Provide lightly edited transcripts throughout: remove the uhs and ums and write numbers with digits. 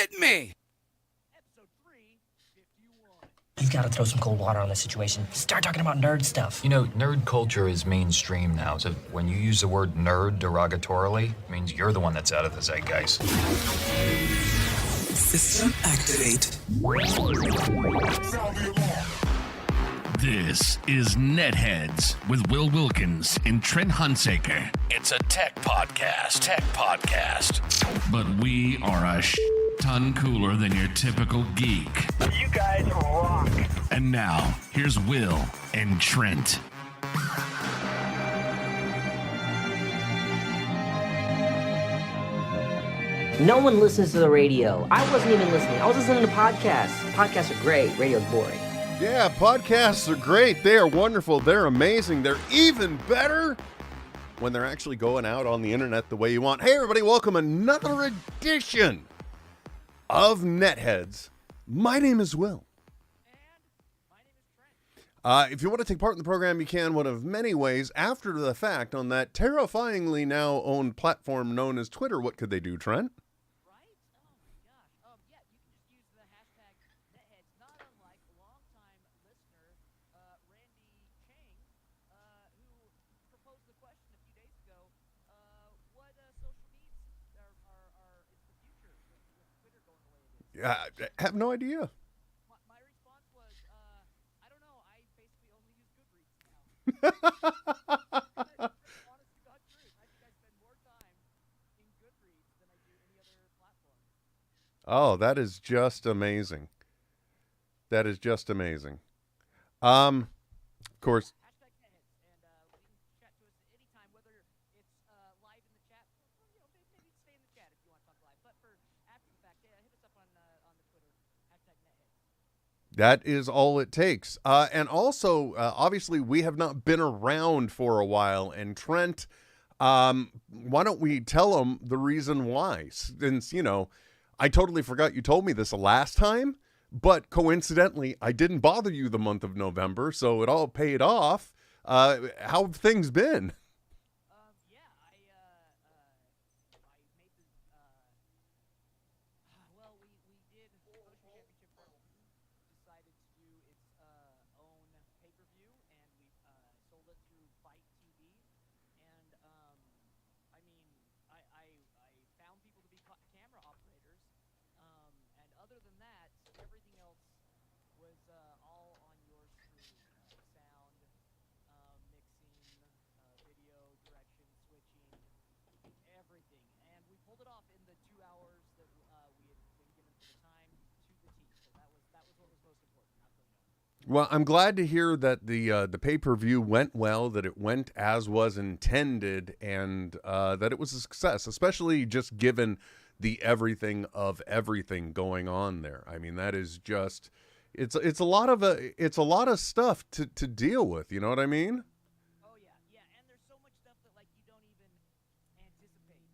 kidding me? You've got to throw some cold water on this situation. Start talking about nerd stuff. You know, nerd culture is mainstream now, so when you use the word nerd derogatorily, it means you're the one that's out of the zeitgeist. System activate. This is NetHeads with Will Wilkins and Trent Hunsaker. It's a tech podcast. But we are a ton cooler than your typical geek. You guys rock. And now, here's Will and Trent. No one listens to the radio. I wasn't even listening. I was listening to podcasts. Podcasts are great. Radio's boring. Yeah, podcasts are great. They are wonderful. They're amazing. They're even better when they're actually going out on the internet the way you want. Hey, everybody, welcome another edition of NetHeads. My name is Will. And my name is Trent. If you want to take part in the program, you can one of many ways after the fact on that terrifyingly now owned platform known as Twitter. What could they do, Trent? Right? Oh my gosh. Yeah, you can just use the hashtag NetHeads, not unlike a longtime listener, Randy Chang, who proposed the question a few days ago, what social needs is the future with Twitter going the way it is? I have no idea. My response was, I don't know. I basically only use Goodreads now. Honest to God truth. I think I spend more time in Goodreads than I do any other platform. Oh, that is just amazing. That is just amazing. Of course, Hashtag NetHeads, and you can chat to us at any time, whether it's live in the chat. Well, maybe stay in the chat if you want to talk live. But for after the fact, hit us up on the Twitter. Hashtag NetHeads. that is all it takes. And also, obviously, we have not been around for a while. And Trent, why don't we tell them the reason why? Since, I totally forgot you told me this the last time, but coincidentally, I didn't bother you the month of November, so it all paid off. How have things been? Yeah, I made the, well, we did, Potion Championship decided to do its own pay-per-view, and we sold it through Fight TV, and, I mean, I found people to be camera operators, and other than that, everything else was all on yours truly. Sound, mixing, video, direction, switching, everything. And we pulled it off in the 2 hours that we had been given for the time to the T. So that was what was most important, not really knowing. Well, I'm glad to hear that the pay-per-view went well, that it went as was intended, and that it was a success, especially just given the everything of everything going on there. I mean, that is just it's a lot of stuff to deal with, you know what I mean? Oh yeah, and there's so much stuff that like you don't even anticipate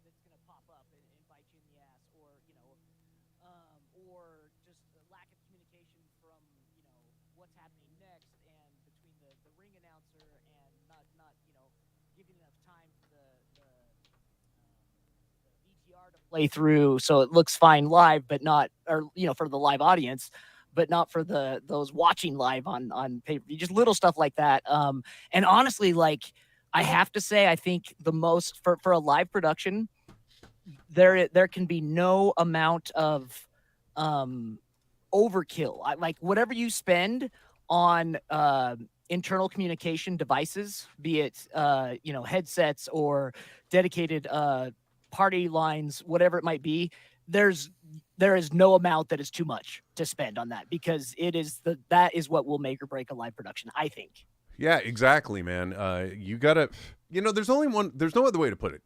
that's gonna pop up and bite you in the ass, or or just the lack of communication from what's happening next, and between the ring announcer and not giving enough time for the VTR to play through, so it looks fine live, but not, or for the live audience, but not for those watching live on pay-per-view. Just little stuff like that. And honestly, like I have to say, I think the most for a live production, there can be no amount of overkill. Like whatever you spend on internal communication devices, be it headsets or dedicated party lines, whatever it might be, there is no amount that is too much to spend on that, because that is what will make or break a live production, I think. Yeah, exactly, man. You gotta, there's no other way to put it.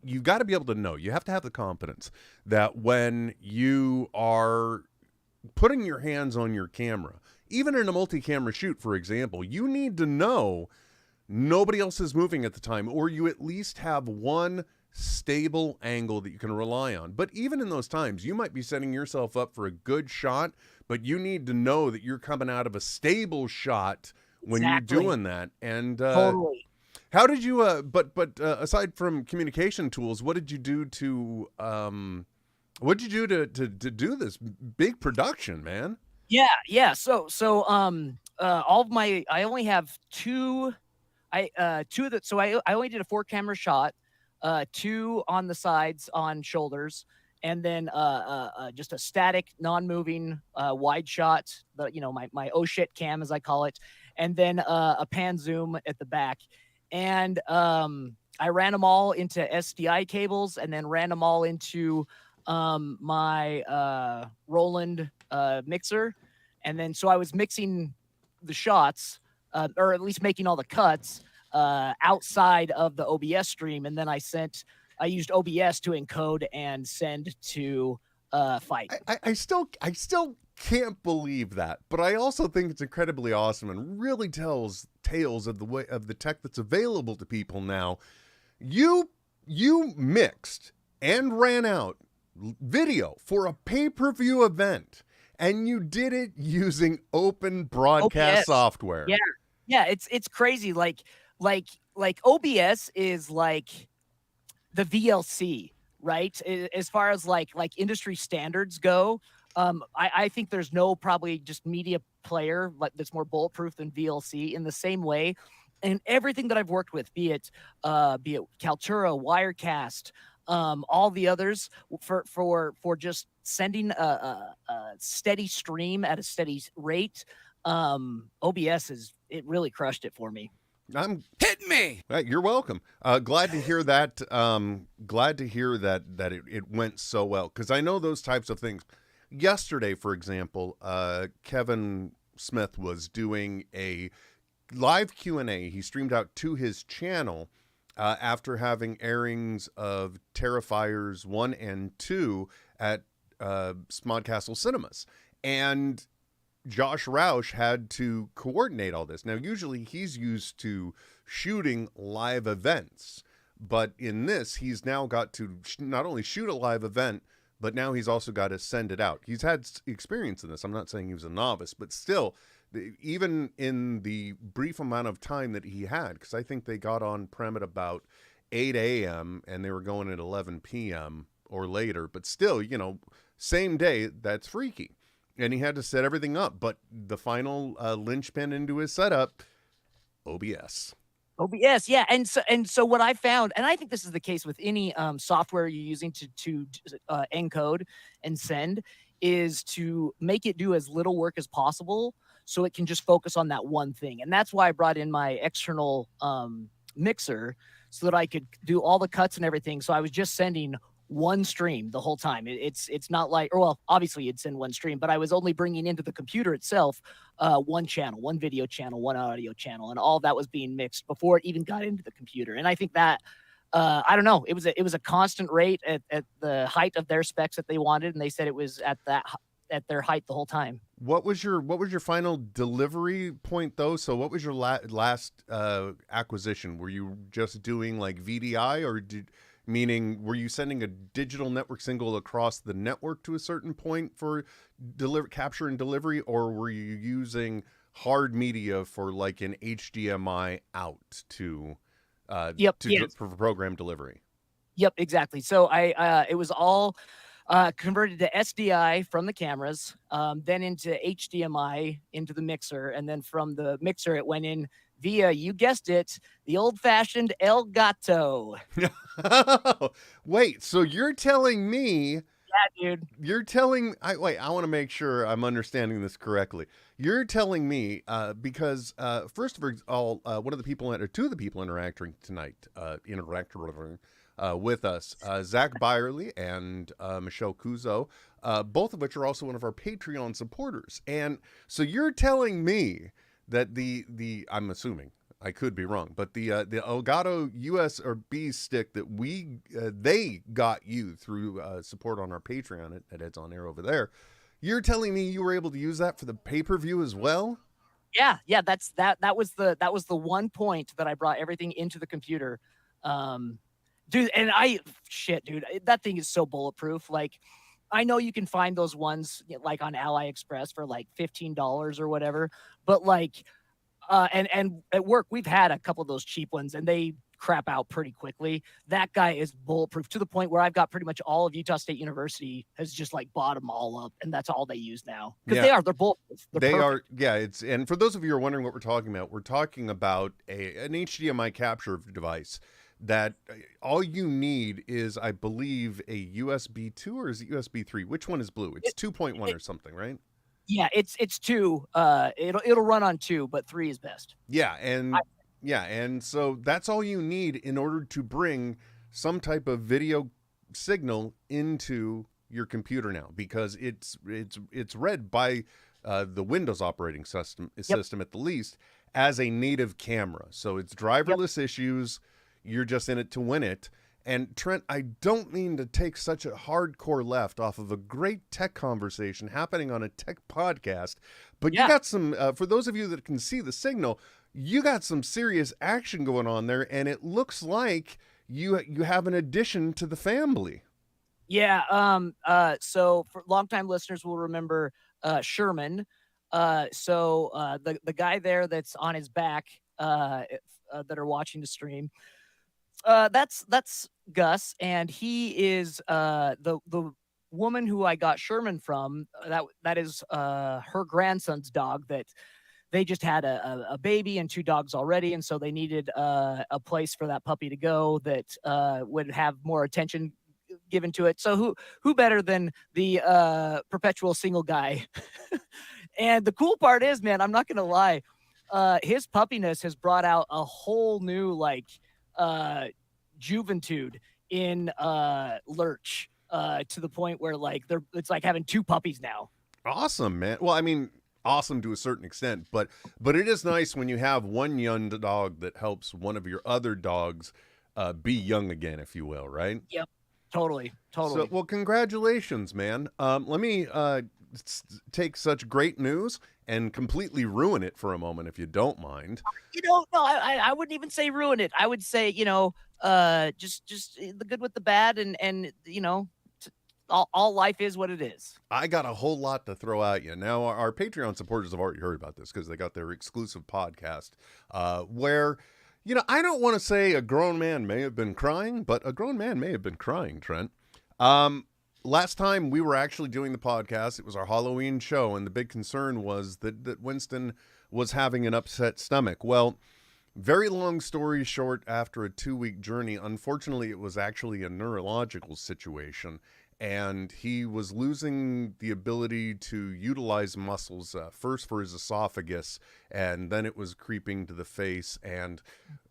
You got to be able to know. You have to have the confidence that when you are putting your hands on your camera, even in a multi-camera shoot, for example, you need to know nobody else is moving at the time, or you at least have one stable angle that you can rely on. But even in those times, you might be setting yourself up for a good shot, but you need to know that you're coming out of a stable shot when you're doing that. And totally. How did you but aside from communication tools, what did you do to What'd you do to do this big production, man? Yeah. So all of I only have two of the so I only did a 4 camera shot, two on the sides on shoulders, and then just a static, non-moving wide shot, my oh shit cam as I call it, and then a pan zoom at the back, and I ran them all into SDI cables, and then ran them all into my Roland mixer, and then so I was mixing the shots, or at least making all the cuts outside of the OBS stream, and then I used OBS to encode and send to Fight. I still can't believe that, but I also think it's incredibly awesome and really tells tales of the way of the tech that's available to people now. You mixed and ran out video for a pay-per-view event, and you did it using open broadcast OBS. software. Yeah, it's crazy. Like OBS is like the VLC, right? As far as like industry standards go, I think there's no probably just media player that's more bulletproof than VLC in the same way. And everything that I've worked with, be it Kaltura, Wirecast, all the others, for just sending a steady stream at a steady rate, OBS it really crushed it for me. Hit me. You're welcome. Glad to hear that. Glad to hear that it went so well, because I know those types of things. Yesterday, for example, Kevin Smith was doing a live Q&A. He streamed out to his channel after having airings of Terrifiers 1 and 2 at Smodcastle Cinemas, and Josh Roush had to coordinate all this. Now, usually he's used to shooting live events, but in this, he's now got to not only shoot a live event, but now he's also got to send it out. He's had experience in this. I'm not saying he was a novice, but still, even in the brief amount of time that he had, because I think they got on prem at about 8 a.m. and they were going at 11 p.m. or later, but still, same day, that's freaky. And he had to set everything up, but the final linchpin into his setup, OBS. OBS, yeah, and so what I found, and I think this is the case with any software you're using to encode and send, is to make it do as little work as possible, so it can just focus on that one thing. And that's why I brought in my external mixer, so that I could do all the cuts and everything. So I was just sending one stream the whole time. It's not like, or well, obviously it's in one stream, but I was only bringing into the computer itself one channel, one video channel, one audio channel, and all that was being mixed before it even got into the computer. And I think that I don't know, it was a constant rate at the height of their specs that they wanted, and they said it was at their height the whole time. What was your final delivery point though? So what was your last acquisition? Were you just doing like VDI, or meaning were you sending a digital network single across the network to a certain point for capture and delivery, or were you using hard media for like an HDMI out to for program delivery? Yep, exactly. So it was all converted to SDI from the cameras, then into HDMI into the mixer, and then from the mixer it went in via, you guessed it, the old-fashioned Elgato. Wait, so you're telling me? Yeah, dude. You're telling? I want to make sure I'm understanding this correctly. You're telling me because first of all, one of the people, or two of the people interacting tonight, with us, Zach Byerly and Michelle Kuzo, both of which are also one of our Patreon supporters. And so you're telling me that the I'm assuming, I could be wrong, but the Elgato US or B stick that they got you through support on our Patreon at Heads on Air over there, you're telling me you were able to use that for the pay-per-view as well? Yeah, that was the one point that I brought everything into the computer. Dude, and dude, that thing is so bulletproof. Like, I know you can find those ones like on AliExpress for like $15 or whatever, but like, and at work we've had a couple of those cheap ones, and they crap out pretty quickly. That guy is bulletproof to the point where I've got pretty much all of Utah State University has just like bought them all up, and that's all they use now because they're bulletproof. They perfect. are, yeah. And for those of you who are wondering what we're talking about an HDMI capture device that all you need is, I believe, a USB 2 or is it USB 3? Which one is blue? It's 2.1 or something, right? Yeah, it's 2. It'll run on 2, but 3 is best. Yeah, and so that's all you need in order to bring some type of video signal into your computer now, because it's read by the Windows operating system at the least as a native camera. So it's driverless issues. You're just in it to win it. And Trent, I don't mean to take such a hardcore left off of a great tech conversation happening on a tech podcast, but you got some, for those of you that can see the signal, you got some serious action going on there, and it looks like you have an addition to the family. Yeah. So for longtime listeners will remember Sherman. The guy there that's on his back that are watching the stream. That's Gus, and he is the woman who I got Sherman from. That is her grandson's dog. That they just had a baby and 2 dogs already, and so they needed a place for that puppy to go that would have more attention given to it. So who better than the perpetual single guy? And the cool part is, man, I'm not gonna lie, his puppiness has brought out a whole new juventude in Lurch to the point where it's like having 2 puppies now. Awesome, man. Well, I mean, awesome to a certain extent, but it is nice when you have one young dog that helps one of your other dogs be young again, if you will, right? Yep, totally. So, well, congratulations, man. Let me take such great news and completely ruin it for a moment, if you don't mind. No, I wouldn't even say ruin it. I would say, just the good with the bad, and all life is what it is. I got a whole lot to throw at you. Now, our Patreon supporters have already heard about this because they got their exclusive podcast where, I don't want to say a grown man may have been crying, but a grown man may have been crying, Trent. Last time we were actually doing the podcast, it was our Halloween show, and the big concern was that Winston was having an upset stomach. Well, very long story short, after a 2-week journey, unfortunately, it was actually a neurological situation, and he was losing the ability to utilize muscles, first for his esophagus, and then it was creeping to the face. And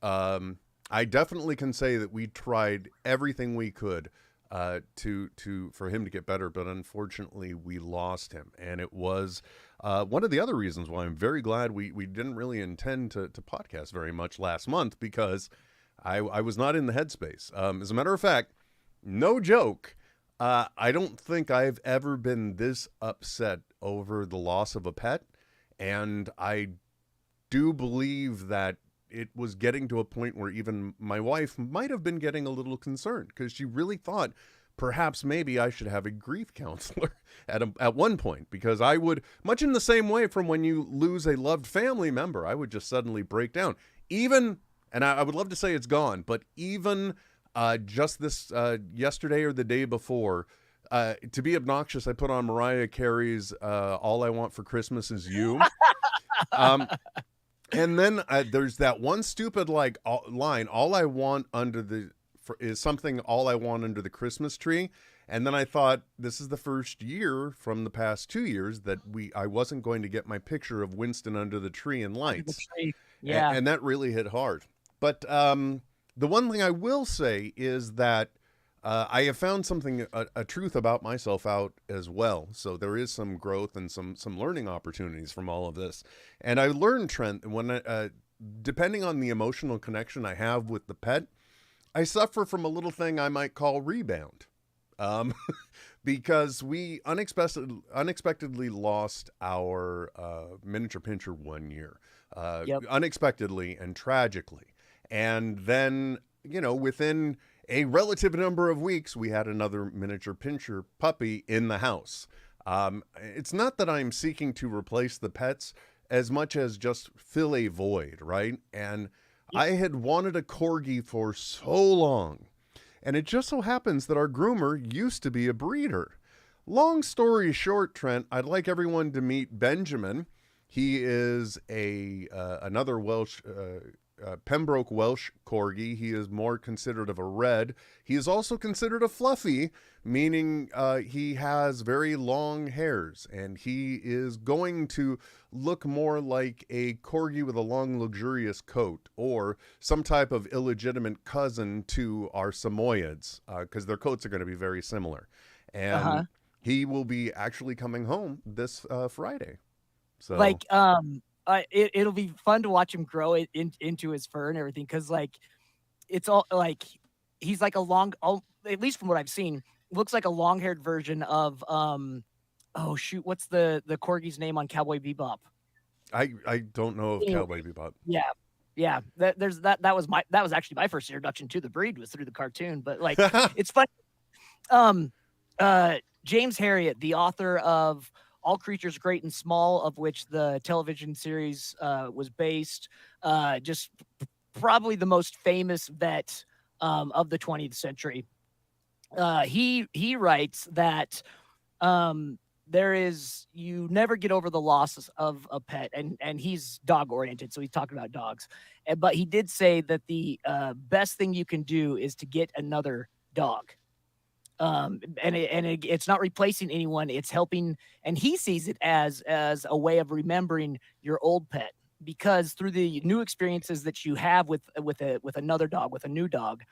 I definitely can say that we tried everything we could for him to get better, but unfortunately we lost him. And it was one of the other reasons why I'm very glad we didn't really intend to podcast very much last month, because I was not in the headspace. As a matter of fact, no joke, I don't think I've ever been this upset over the loss of a pet, and I do believe that it was getting to a point where even my wife might have been getting a little concerned, because she really thought perhaps maybe I should have a grief counselor at one point, because I would, much in the same way from when you lose a loved family member, I would just suddenly break down. Even, and I would love to say it's gone, but even just this yesterday or the day before, to be obnoxious, I put on Mariah Carey's All I Want for Christmas Is You. And then there's that one stupid line, all I want is something all I want under the Christmas tree. And then I thought, this is the first year from the past 2 years that I wasn't going to get my picture of Winston under the tree and lights. Yeah. And that really hit hard. But the one thing I will say is that I have found something, a truth about myself out as well. So there is some growth and some learning opportunities from all of this. And I learned, Trent, when depending on the emotional connection I have with the pet, I suffer from a little thing I might call rebound. Because we unexpectedly lost our miniature pinscher 1 year. Unexpectedly and tragically. And then, within a relative number of weeks, we had another miniature pinscher puppy in the house. It's not that I'm seeking to replace the pets as much as just fill a void, right? And I had wanted a corgi for so long, and it just so happens that our groomer used to be a breeder. Long story short, Trent, I'd like everyone to meet Benjamin. He is another Welsh Pembroke Welsh corgi. He is more considered of a red. He is also considered a fluffy, meaning he has very long hairs, and he is going to look more like a corgi with a long, luxurious coat, or some type of illegitimate cousin to our Samoyeds, because their coats are going to be very similar. And he will be actually coming home this Friday. So Like, it'll be fun to watch him grow it into his fur and everything, because like it's all like he's like a long, at least from what I've seen, looks like a long-haired version of oh shoot, what's the corgi's name on Cowboy Bebop? I don't know of Cowboy Bebop. Yeah. That was actually my first introduction to the breed, was through the cartoon. But like, it's fun. James Herriot, the author of All Creatures Great and Small, of which the television series was based, just probably the most famous vet of the 20th century. He writes that you never get over the loss of a pet, and he's dog oriented, so he's talking about dogs. But he did say that the best thing you can do is to get another dog. It's not replacing anyone, it's helping, and he sees it as a way of remembering your old pet, because through the new experiences that you have with another dog, with a new dog,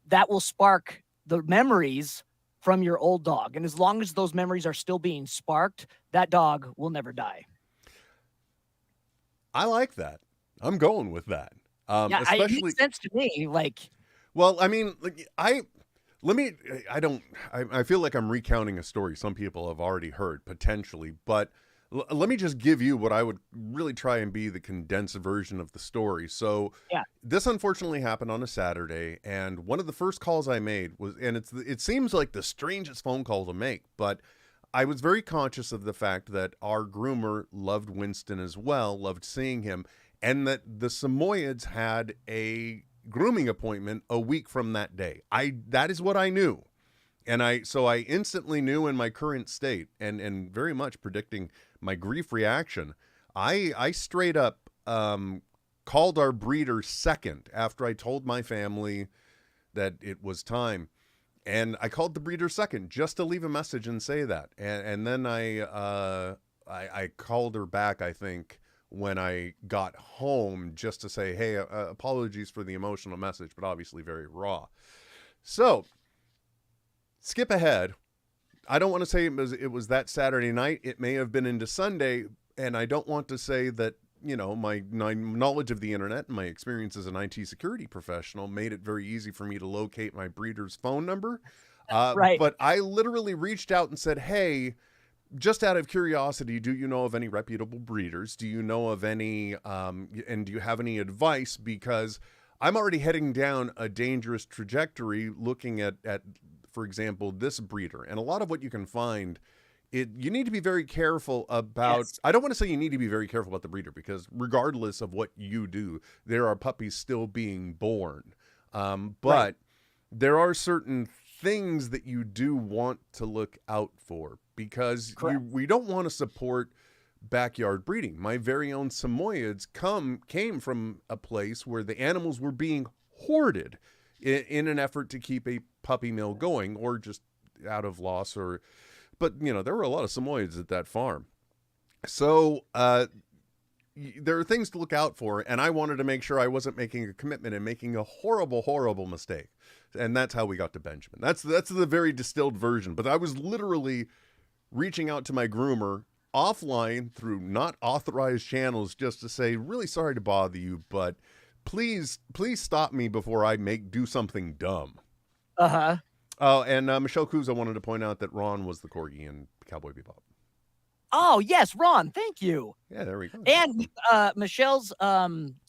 that will spark the memories from your old dog, and as long as those memories are still being sparked, that dog will never die. I like that. I'm going with that. It makes sense to me. Like, well, I mean, I feel like I'm recounting a story some people have already heard potentially, but let me just give you what I would really try and be the condensed version of the story. So this unfortunately happened on a Saturday, and one of the first calls I made was, and it seems like the strangest phone call to make, but I was very conscious of the fact that our groomer loved Winston as well, loved seeing him, and that the Samoyeds had a grooming appointment a week from that day. That is what I knew. And so I instantly knew in my current state, and very much predicting my grief reaction, I straight up called our breeder second after I told my family that it was time. And I called the breeder second just to leave a message and say that. And then I called her back, I think, when I got home, just to say, hey, apologies for the emotional message, but obviously very raw. So skip ahead. I don't want to say it was that Saturday night. It may have been into Sunday, and I don't want to say that, my knowledge of the internet and my experience as an IT security professional made it very easy for me to locate my breeder's phone number. Right. But I literally reached out and said, hey, just out of curiosity, do you know of any reputable breeders? Do you know of any, and do you have any advice? Because I'm already heading down a dangerous trajectory looking at, for example, this breeder. And a lot of what you can find, you need to be very careful about, yes. I don't want to say you need to be very careful about the breeder, because regardless of what you do, there are puppies still being born. But there are certain things that you do want to look out for, because we don't want to support backyard breeding. My very own Samoyeds came from a place where the animals were being hoarded in an effort to keep a puppy mill going, or just out of loss, but there were a lot of Samoyeds at that farm. So there are things to look out for, and I wanted to make sure I wasn't making a commitment and making a horrible, horrible mistake. And that's how we got to Benjamin. That's the very distilled version. But I was literally reaching out to my groomer offline through not authorized channels just to say, really sorry to bother you, but please stop me before I do something dumb. Oh, and Michelle Kuza wanted to point out that Ron was the corgi in Cowboy Bebop. Oh yes, Ron, thank you. Yeah, there we go. And Michelle's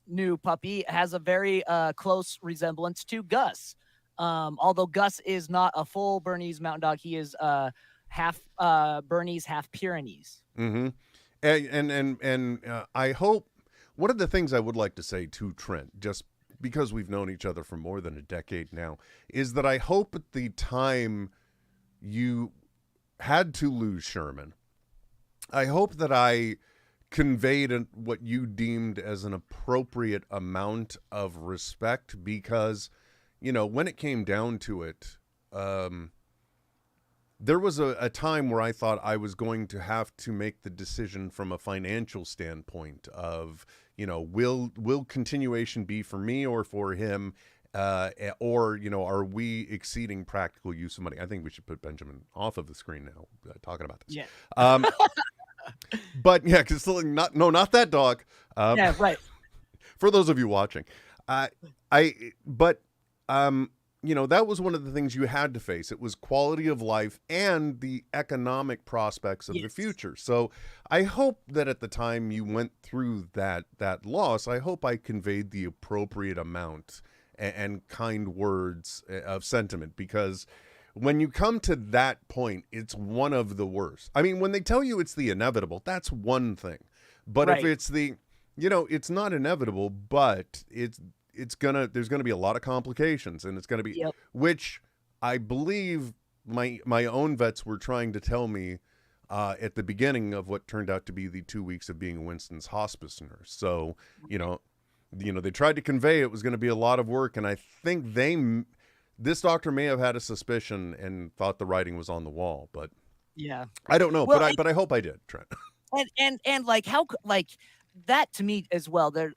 new puppy has a very close resemblance to Gus. Although Gus is not a full Bernese Mountain Dog, he is half Bernese, half Pyrenees. Mm-hmm. And I hope one of the things I would like to say to Trent, just because we've known each other for more than a decade now, is that I hope at the time you had to lose Sherman, I hope that I conveyed what you deemed as an appropriate amount of respect, because, you know, when it came down to it, there was a time where I thought I was going to have to make the decision from a financial standpoint of, you know, will continuation be for me or for him? Or, you know, are we exceeding practical use of money? I think we should put Benjamin off of the screen now, talking about this. Yeah. But yeah, because not that dog. Yeah, right. For those of you watching, you know, that was one of the things you had to face. It was quality of life and the economic prospects of the future. So I hope that at the time you went through that loss, I hope I conveyed the appropriate amount and kind words of sentiment, because when you come to that point, it's one of the worst. I mean, when they tell you it's the inevitable, that's one thing. But if it's the, you know, it's not inevitable, but there's gonna be a lot of complications, and it's gonna be, which I believe my own vets were trying to tell me at the beginning of what turned out to be the 2 weeks of being Winston's hospice nurse. So, you know, they tried to convey it was going to be a lot of work, and I think this doctor may have had a suspicion and thought the writing was on the wall, but yeah, I don't know. Well, but I hope I did, Trent. and like how like that to me as well. There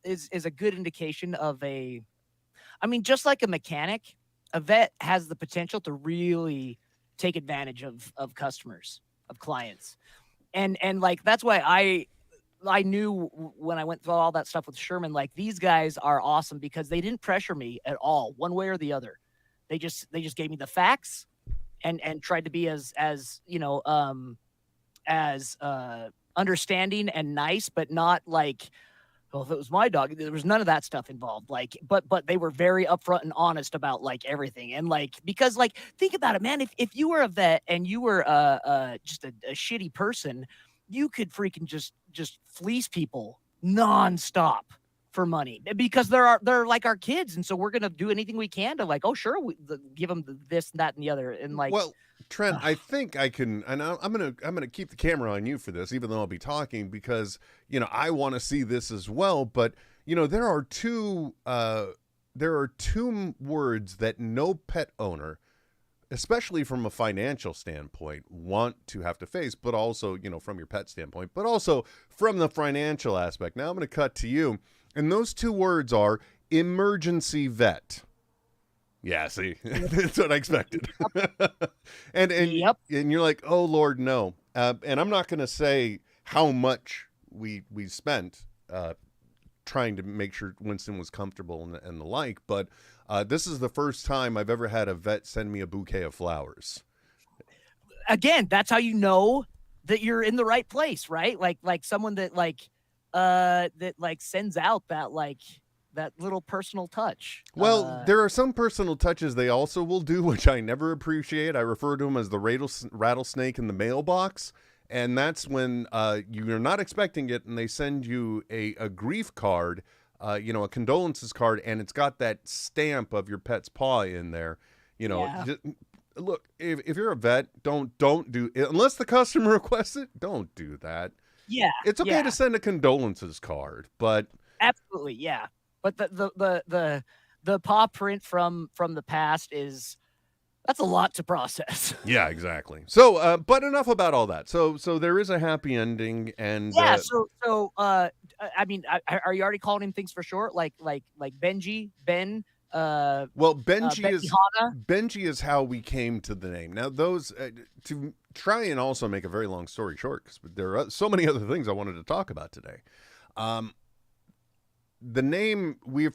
is a good indication of I mean, just like a mechanic, a vet has the potential to really take advantage of customers, of clients, and like that's why I knew when I went through all that stuff with Sherman, like these guys are awesome because they didn't pressure me at all, one way or the other. They just gave me the facts and tried to be as you know, as understanding and nice, but not like, oh, if it was my dog, there was none of that stuff involved. Like, but they were very upfront and honest about like everything. And like, because like, think about it, man, if you were a vet and you were just a shitty person, you could freaking just fleece people nonstop for money because they're like our kids, and so we're gonna do anything we can to like, oh sure, give them this, that, and the other, and like. Well, Trent, I think I can, and I'm gonna keep the camera on you for this, even though I'll be talking, because you know I want to see this as well. But you know there are two words that no pet owner, especially from a financial standpoint, want to have to face, but also, you know, from your pet standpoint, but also from the financial aspect. Now I'm going to cut to you. And those two words are emergency vet. Yeah, see, that's what I expected. and you're like, oh Lord, no. And I'm not going to say how much we spent trying to make sure Winston was comfortable and the like, but this is the first time I've ever had a vet send me a bouquet of flowers. Again, that's how you know that you're in the right place, right? Like someone that sends out that little personal touch. Well, there are some personal touches they also will do, which I never appreciate. I refer to them as the rattlesnake in the mailbox. And that's when you're not expecting it, and they send you a grief card, you know, a condolences card, and it's got that stamp of your pet's paw in there. You know, look, if you're a vet, don't do it unless the customer requests it. Don't do that. Yeah, it's okay to send a condolences card, but absolutely, yeah. But the paw print from the past that's a lot to process. Yeah, exactly. So, but enough about all that. So there is a happy ending, and I mean, are you already calling him things for short, like Benji, Ben? Well, Benji is how we came to the name. Now, those to try and also make a very long story short, because there are so many other things I wanted to talk about today. The name we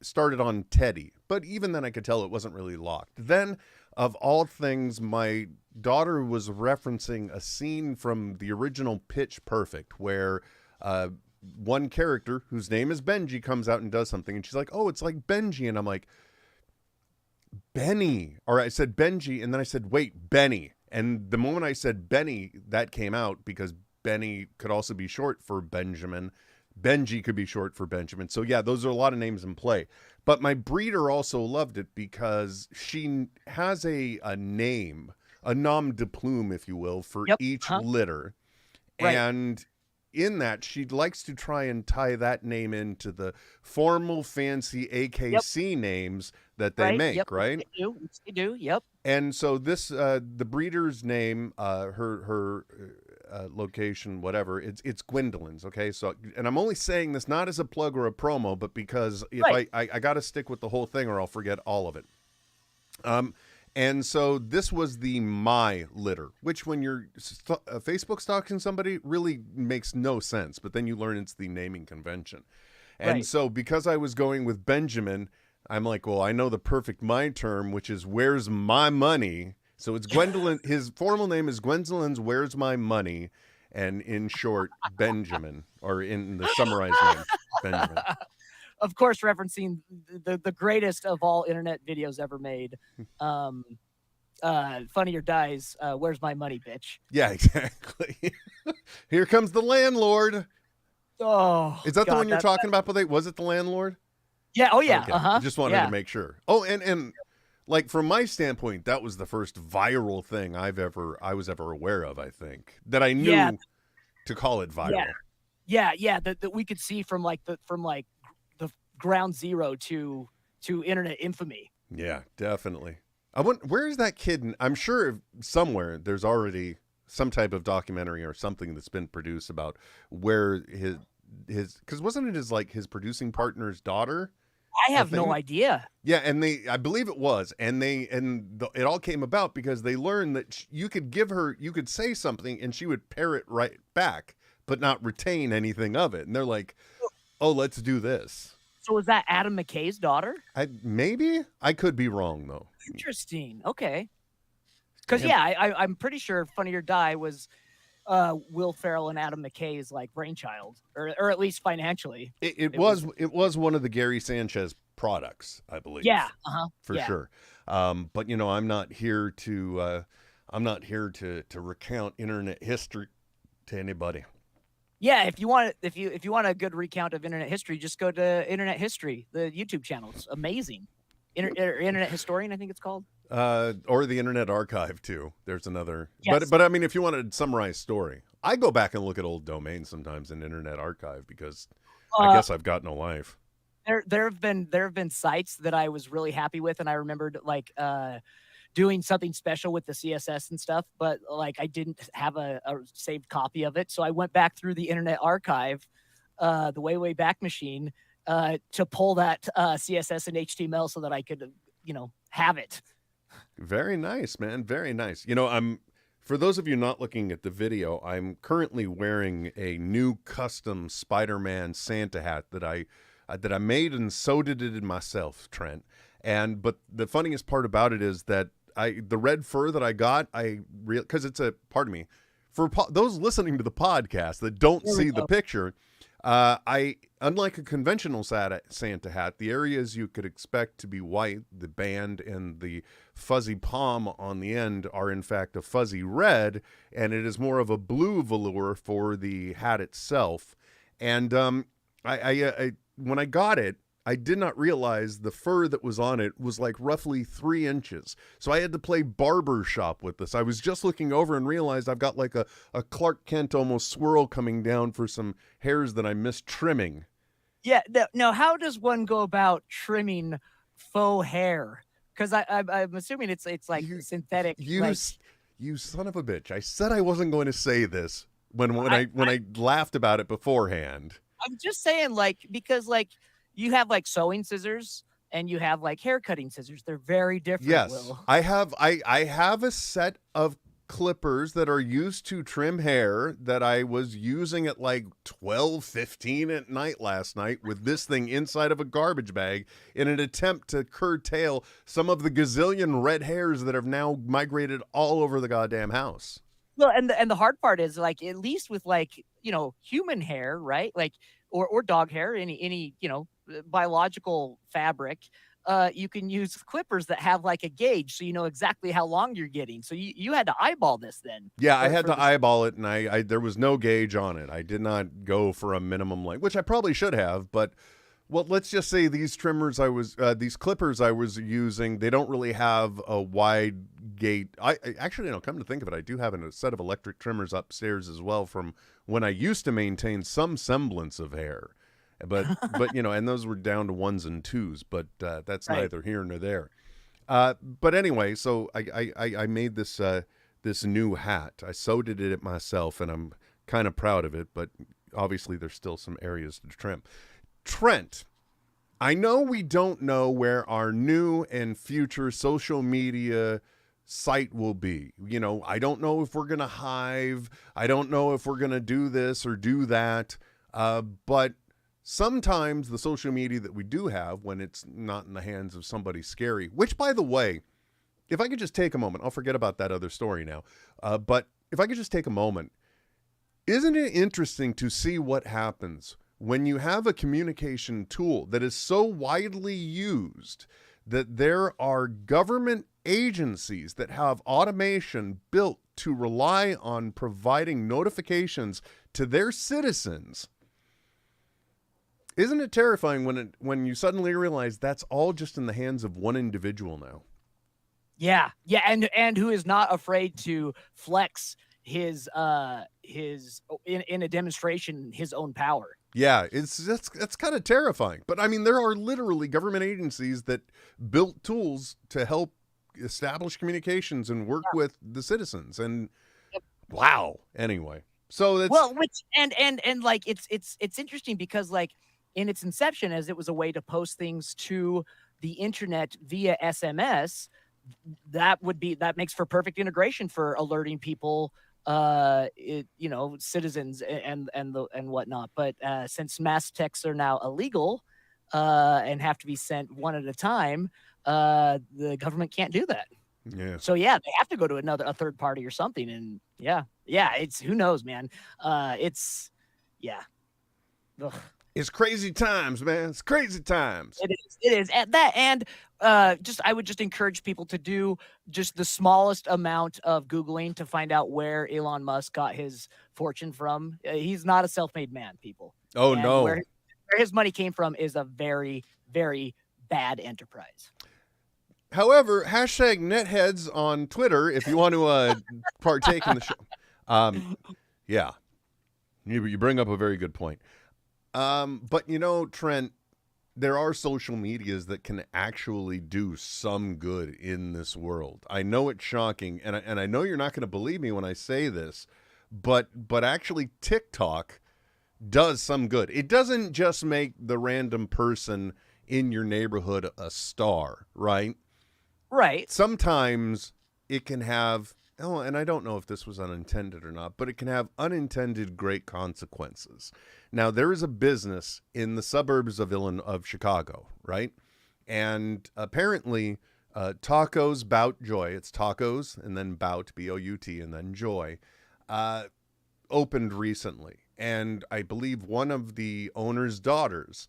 started on Teddy, but even then I could tell it wasn't really locked. Then, of all things, my daughter was referencing a scene from the original Pitch Perfect where one character whose name is Benji comes out and does something, and she's like, oh, it's like Benji. And I'm like, Benny. Or I said Benji, and then I said, wait, Benny. And the moment I said Benny, that came out because Benny could also be short for Benjamin. Benji could be short for Benjamin. So yeah, those are a lot of names in play. But my breeder also loved it because she has a name, a nom de plume, if you will, for each litter. Right. And in that, she likes to try and tie that name into the formal, fancy AKC names that they make, right? They do. Yep. And so this, the breeder's name, her location, whatever, it's Gwendolyn's. Okay, so, and I'm only saying this not as a plug or a promo, but because if I got to stick with the whole thing or I'll forget all of it. And so this was the My litter, which when you're Facebook stalking somebody really makes no sense, but then you learn it's the naming convention. And so because I was going with Benjamin, I'm like, well, I know the perfect My term, which is where's my money? So it's Gwendolyn. His formal name is Gwendolyn's Where's My Money? And in short, Benjamin, or in the summarized name, Benjamin. Of course, referencing the greatest of all internet videos ever made. Funny or Dies, Where's My Money, bitch? Yeah, exactly. Here comes the landlord. Oh, is that the one you're talking about? Was it the landlord? Yeah. Oh, yeah. Okay. Uh-huh. Just wanted to make sure. Oh, and like from my standpoint, that was the first viral thing I was ever aware of. I think that I knew to call it viral. Yeah. That we could see from the ground zero to internet infamy. Yeah, definitely. I wonder, where is that kid? I'm sure somewhere there's already some type of documentary or something that's been produced about where his because wasn't it his producing partner's daughter? I have no idea. Yeah, and I believe it was, and it all came about because they learned that you could say something and she would parrot right back, but not retain anything of it. And they're like, "Oh, let's do this." So was that Adam McKay's daughter? Maybe I could be wrong though. Interesting. Okay. Because I'm pretty sure Funny or Die was Will Ferrell and Adam McKay's brainchild, or at least financially. It was one of the Gary Sanchez products, I believe. Yeah. For sure. But I'm not here to recount internet history to anybody. Yeah, if you want a good recount of internet history, just go to Internet History, the YouTube channel. It's amazing. Internet Historian, I think it's called. Or the Internet Archive too. There's another. Yes. But I mean, if you want to summarize story, I go back and look at old domains sometimes in Internet Archive because I guess I've got no life. There have been sites that I was really happy with, and I remembered doing something special with the CSS and stuff, but I didn't have a saved copy of it. So I went back through the Internet Archive, the way back machine, to pull that CSS and HTML so that I could, have it. Very nice, man. Very nice. For those of you not looking at the video, I'm currently wearing a new custom Spider-Man Santa hat that I made and sewed it in myself, Trent. But the funniest part about it is that the red fur that I got, because it's for those listening to the podcast that don't see the picture, unlike a conventional Santa hat, the areas you could expect to be white, the band and the fuzzy palm on the end are in fact a fuzzy red, and it is more of a blue velour for the hat itself. And when I got it, I did not realize the fur that was on it was roughly 3 inches. So I had to play barber shop with this. I was just looking over and realized I've got a Clark Kent almost swirl coming down for some hairs that I missed trimming. Yeah. Now, how does one go about trimming faux hair? Because I'm assuming it's synthetic. You son of a bitch. I said I wasn't going to say this when I laughed about it beforehand. I'm just saying because you have sewing scissors and you have hair cutting scissors. They're very different. Yes. Will. I have a set of clippers that are used to trim hair that I was using at 12:15 at night last night with this thing inside of a garbage bag in an attempt to curtail some of the gazillion red hairs that have now migrated all over the goddamn house. Well, and the hard part is at least with human hair, right? Or dog hair, any biological fabric, you can use clippers that have like a gauge, so you know exactly how long you're getting. So you had to eyeball this then. Yeah, I had to eyeball it, and I there was no gauge on it. I did not go for a minimum length, which I probably should have, but well, let's just say these these clippers I was using, they don't really have a wide gate. I actually, come to think of it, I do have a set of electric trimmers upstairs as well from when I used to maintain some semblance of hair. But and those were down to 1s and 2s, but that's Right. neither here nor there. But anyway, so I made this this new hat. I sewed it myself, and I'm kind of proud of it. But obviously, there's still some areas to trim. Trent, I know we don't know where our new and future social media site will be. I don't know if we're going to Hive. I don't know if we're going to do this or do that. But sometimes the social media that we do have, when it's not in the hands of somebody scary, which, by the way, if I could just take a moment, I'll forget about that other story now. But if I could just take a moment, isn't it interesting to see what happens when you have a communication tool that is so widely used that there are government agencies that have automation built to rely on providing notifications to their citizens? Isn't it terrifying when you suddenly realize that's all just in the hands of one individual now? Yeah, and who is not afraid to flex his in a demonstration his own power. Yeah, that's kind of terrifying. But I mean, there are literally government agencies that built tools to help establish communications and work with the citizens. And wow. Anyway, so that's Which and like it's interesting because like in its inception, as it was a way to post things to the internet via SMS, that makes for perfect integration for alerting people, citizens and whatnot. But since mass texts are now illegal and have to be sent one at a time, the government can't do that. Yeah. So yeah, they have to go to a third party or something. And yeah, it's who knows, man. It's yeah. Ugh. It's crazy times, man. It's crazy times. It is at that. And I would just encourage people to do just the smallest amount of Googling to find out where Elon Musk got his fortune from. He's not a self-made man, people. Oh, And no. Where his money came from is a very, very bad enterprise. However, hashtag NetHeads on Twitter if you want to partake in the show. Yeah. You bring up a very good point. But Trent, there are social medias that can actually do some good in this world. I know it's shocking, and I know you're not going to believe me when I say this, but actually TikTok does some good. It doesn't just make the random person in your neighborhood a star, right? Right. Sometimes it can have, and I don't know if this was unintended or not, but it can have unintended great consequences. Now, there is a business in the suburbs of Chicago, right? And apparently, Tacos Bout Joy, it's tacos and then Bout, B-O-U-T, and then Joy, opened recently. And I believe one of the owner's daughters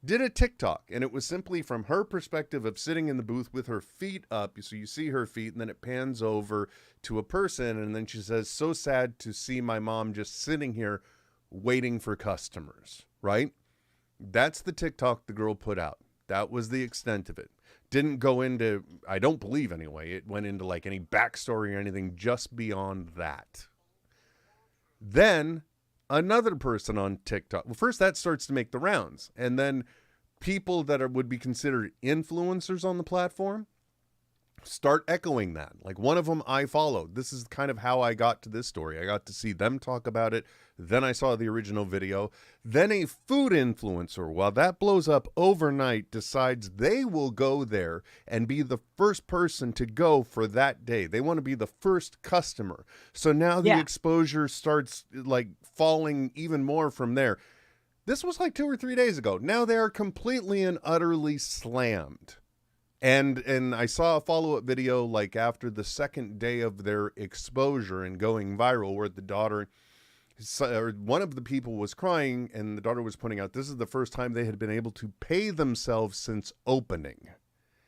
did a TikTok, and it was simply from her perspective of sitting in the booth with her feet up. So you see her feet, and then it pans over to a person, and then she says, "So sad to see my mom just sitting here waiting for customers," right? That's the TikTok the girl put out. That was the extent of it. Didn't go into, I don't believe anyway, it went into like any backstory or anything just beyond that. Then another person on TikTok. Well, first that starts to make the rounds, and then people that would be considered influencers on the platform start echoing that. Like one of them I followed. This is kind of how I got to this story. I got to see them talk about it. Then I saw the original video. Then a food influencer, while that blows up overnight, decides they will go there and be the first person to go for that day. They want to be the first customer. So now the exposure starts like falling even more from there. This was like 2 or 3 days ago. Now they are completely and utterly slammed. And I saw a follow-up video like after the second day of their exposure and going viral where the daughter, or one of the people was crying and the daughter was pointing out this is the first time they had been able to pay themselves since opening.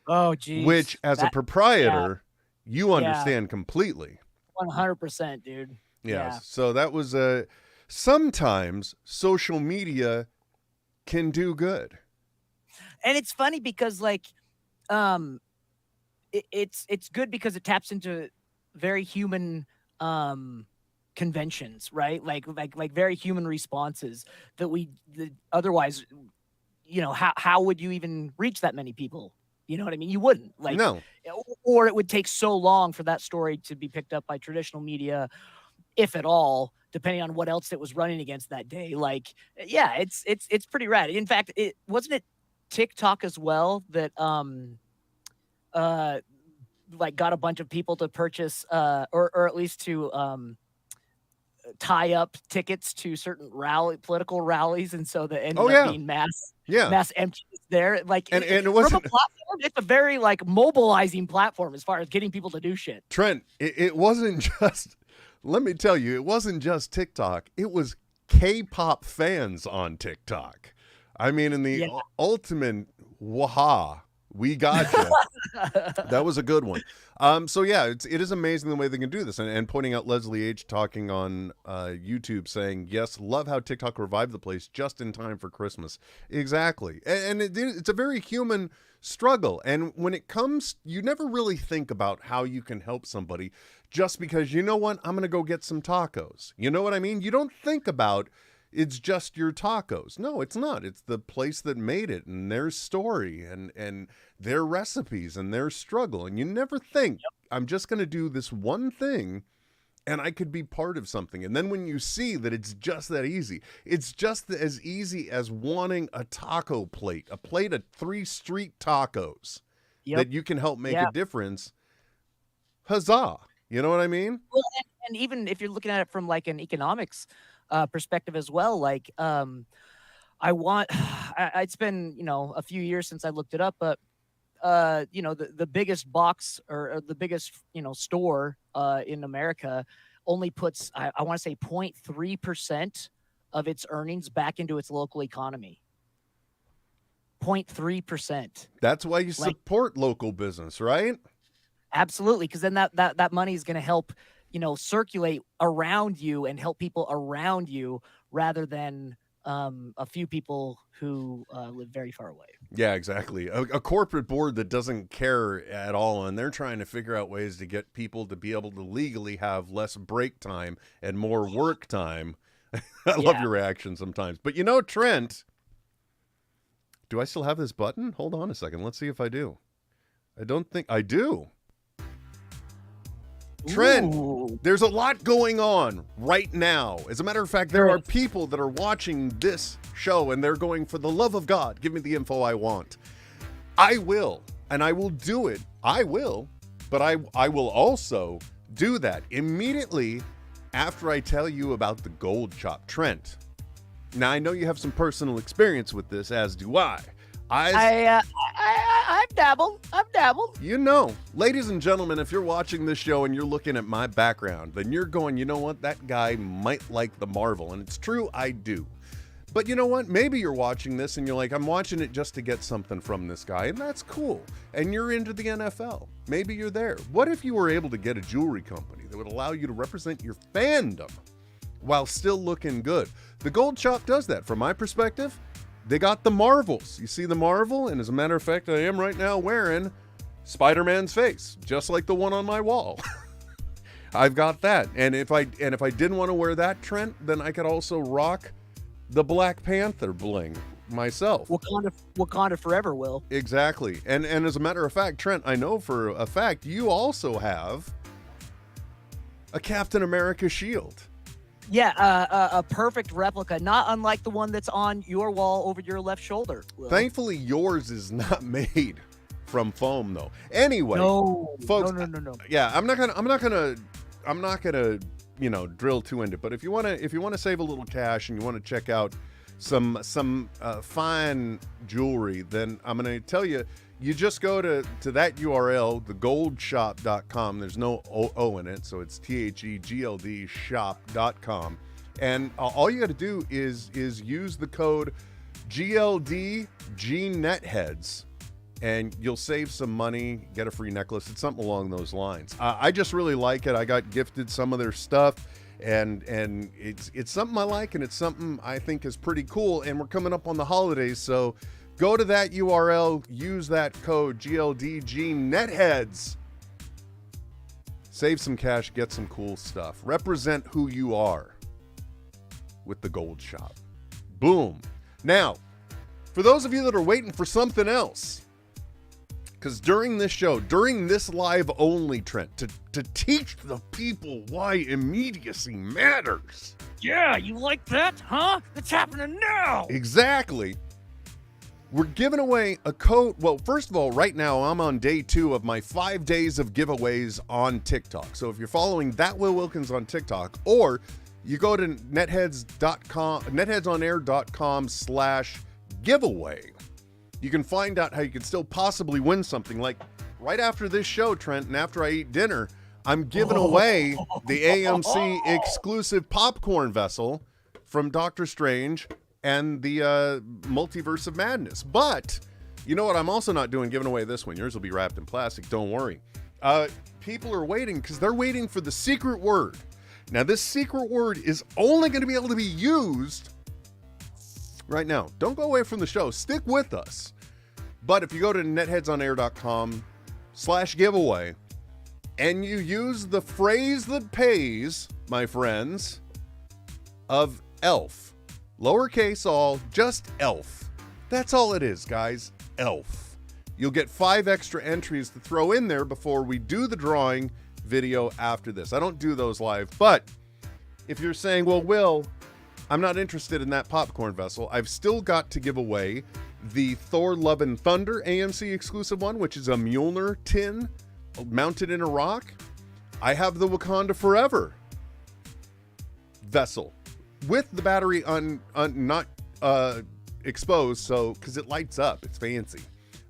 Oh, geez. which as a proprietor, you Yeah. understand completely. 100%, dude. Yes. Yeah. So that was sometimes social media can do good. And it's funny because like it's good because it taps into very human conventions, right? Like very human responses that otherwise, how would you even reach that many people? You know what I mean? You wouldn't. Like, No. or it would take so long for that story to be picked up by traditional media, if at all, depending on what else it was running against that day. Like, yeah, it's pretty rad. In fact, it wasn't it TikTok as well that like got a bunch of people to purchase or at least to tie up tickets to certain political rallies, and so that ended up being mass empties there. Like, and it from wasn't a platform, it's a very like mobilizing platform as far as getting people to do shit. Trent. It wasn't just. Let me tell you, it wasn't just TikTok. It was K-pop fans on TikTok. I mean, in the ultimate waha, we got you. That was a good one. So yeah, it is amazing the way they can do this. And pointing out Leslie H talking on YouTube saying, yes, love how TikTok revived the place just in time for Christmas. Exactly. And it's a very human struggle. And when it comes, you never really think about how you can help somebody just because, you know what, I'm going to go get some tacos. You know what I mean? You don't think about it's just your tacos. No, it's not. It's the place that made it and their story and their recipes and their struggle. And you never think, I'm just going to do this one thing and I could be part of something. And then when you see that it's just that easy, it's just as easy as wanting a taco plate, a plate of 3 street tacos that you can help make a difference. Huzzah. You know what I mean? Well, and even if you're looking at it from like an economics perspective as well, like it's been, a few years since I looked it up, but the biggest box or the biggest, store in America only puts, I want to say 0.3% of its earnings back into its local economy. 0.3%. That's why you support local business, right? Absolutely, because then that money is going to help, circulate around you and help people around you rather than a few people who live very far away. Yeah, exactly. A corporate board that doesn't care at all, and they're trying to figure out ways to get people to be able to legally have less break time and more work time. I love your reaction sometimes. But Trent, do I still have this button? Hold on a second. Let's see if I do. I don't think I do. Trent, there's a lot going on right now. As a matter of fact, there are people that are watching this show and they're going, for the love of God, give me the info I want. I will, and I will do it. I will, but I will also do that immediately after I tell you about the gold chop. Trent, now I know you have some personal experience with this, as do I. I've dabbled. Ladies and gentlemen, if you're watching this show and you're looking at my background, then you're going, you know what? That guy might like the Marvel. And it's true, I do. But you know what? Maybe you're watching this and you're like, I'm watching it just to get something from this guy. And that's cool. And you're into the NFL. Maybe you're there. What if you were able to get a jewelry company that would allow you to represent your fandom while still looking good? The Gold Shop does that. From my perspective, they got the Marvels. You see the Marvel? And as a matter of fact, I am right now wearing Spider-Man's face, just like the one on my wall. I've got that. And if I didn't want to wear that, Trent, then I could also rock the Black Panther bling myself. Wakanda forever, Will. Exactly. And as a matter of fact, Trent, I know for a fact you also have a Captain America shield. Yeah, a perfect replica, not unlike the one that's on your wall over your left shoulder, Will. Thankfully, yours is not made from foam, though. Anyway, folks. No. Yeah, I'm not gonna, drill too into it. But if you wanna save a little cash and you want to check out some fine jewelry, then I'm gonna tell you. You just go to that URL, thegoldshop.com. There's no O in it, so it's THEGLD shop.com. And all you got to do is use the code GLDGNetHeads and you'll save some money, get a free necklace. It's something along those lines. I just really like it. I got gifted some of their stuff, and it's something I like, and it's something I think is pretty cool. And we're coming up on the holidays, so go to that URL, use that code GLDG NetHeads. Save some cash, get some cool stuff. Represent who you are with the Gold Shop. Boom. Now, for those of you that are waiting for something else, because during this show, during this live only, Trent, to teach the people why immediacy matters. Yeah, you like that, huh? It's happening now. Exactly. We're giving away a code. Well, first of all, right now I'm on day 2 of my 5 days of giveaways on TikTok. So if you're following that Will Wilkins on TikTok, or you go to netheads.com/giveaway, you can find out how you can still possibly win something. Like right after this show, Trent, and after I eat dinner, I'm giving away the AMC exclusive popcorn vessel from Doctor Strange and the Multiverse of Madness. But you know what I'm also not doing? Giving away this one. Yours will be wrapped in plastic. Don't worry. People are waiting because they're waiting for the secret word. Now, this secret word is only going to be able to be used right now. Don't go away from the show. Stick with us. But if you go to netheadsonair.com/giveaway and you use the phrase that pays, my friends, of ELF, lowercase all, just ELF. That's all it is, guys. ELF. You'll get 5 extra entries to throw in there before we do the drawing video after this. I don't do those live, but if you're saying, well, Will, I'm not interested in that popcorn vessel, I've still got to give away the Thor Love and Thunder AMC exclusive one, which is a Mjolnir tin mounted in a rock. I have the Wakanda Forever vessel with the battery not exposed, so because it lights up, it's fancy.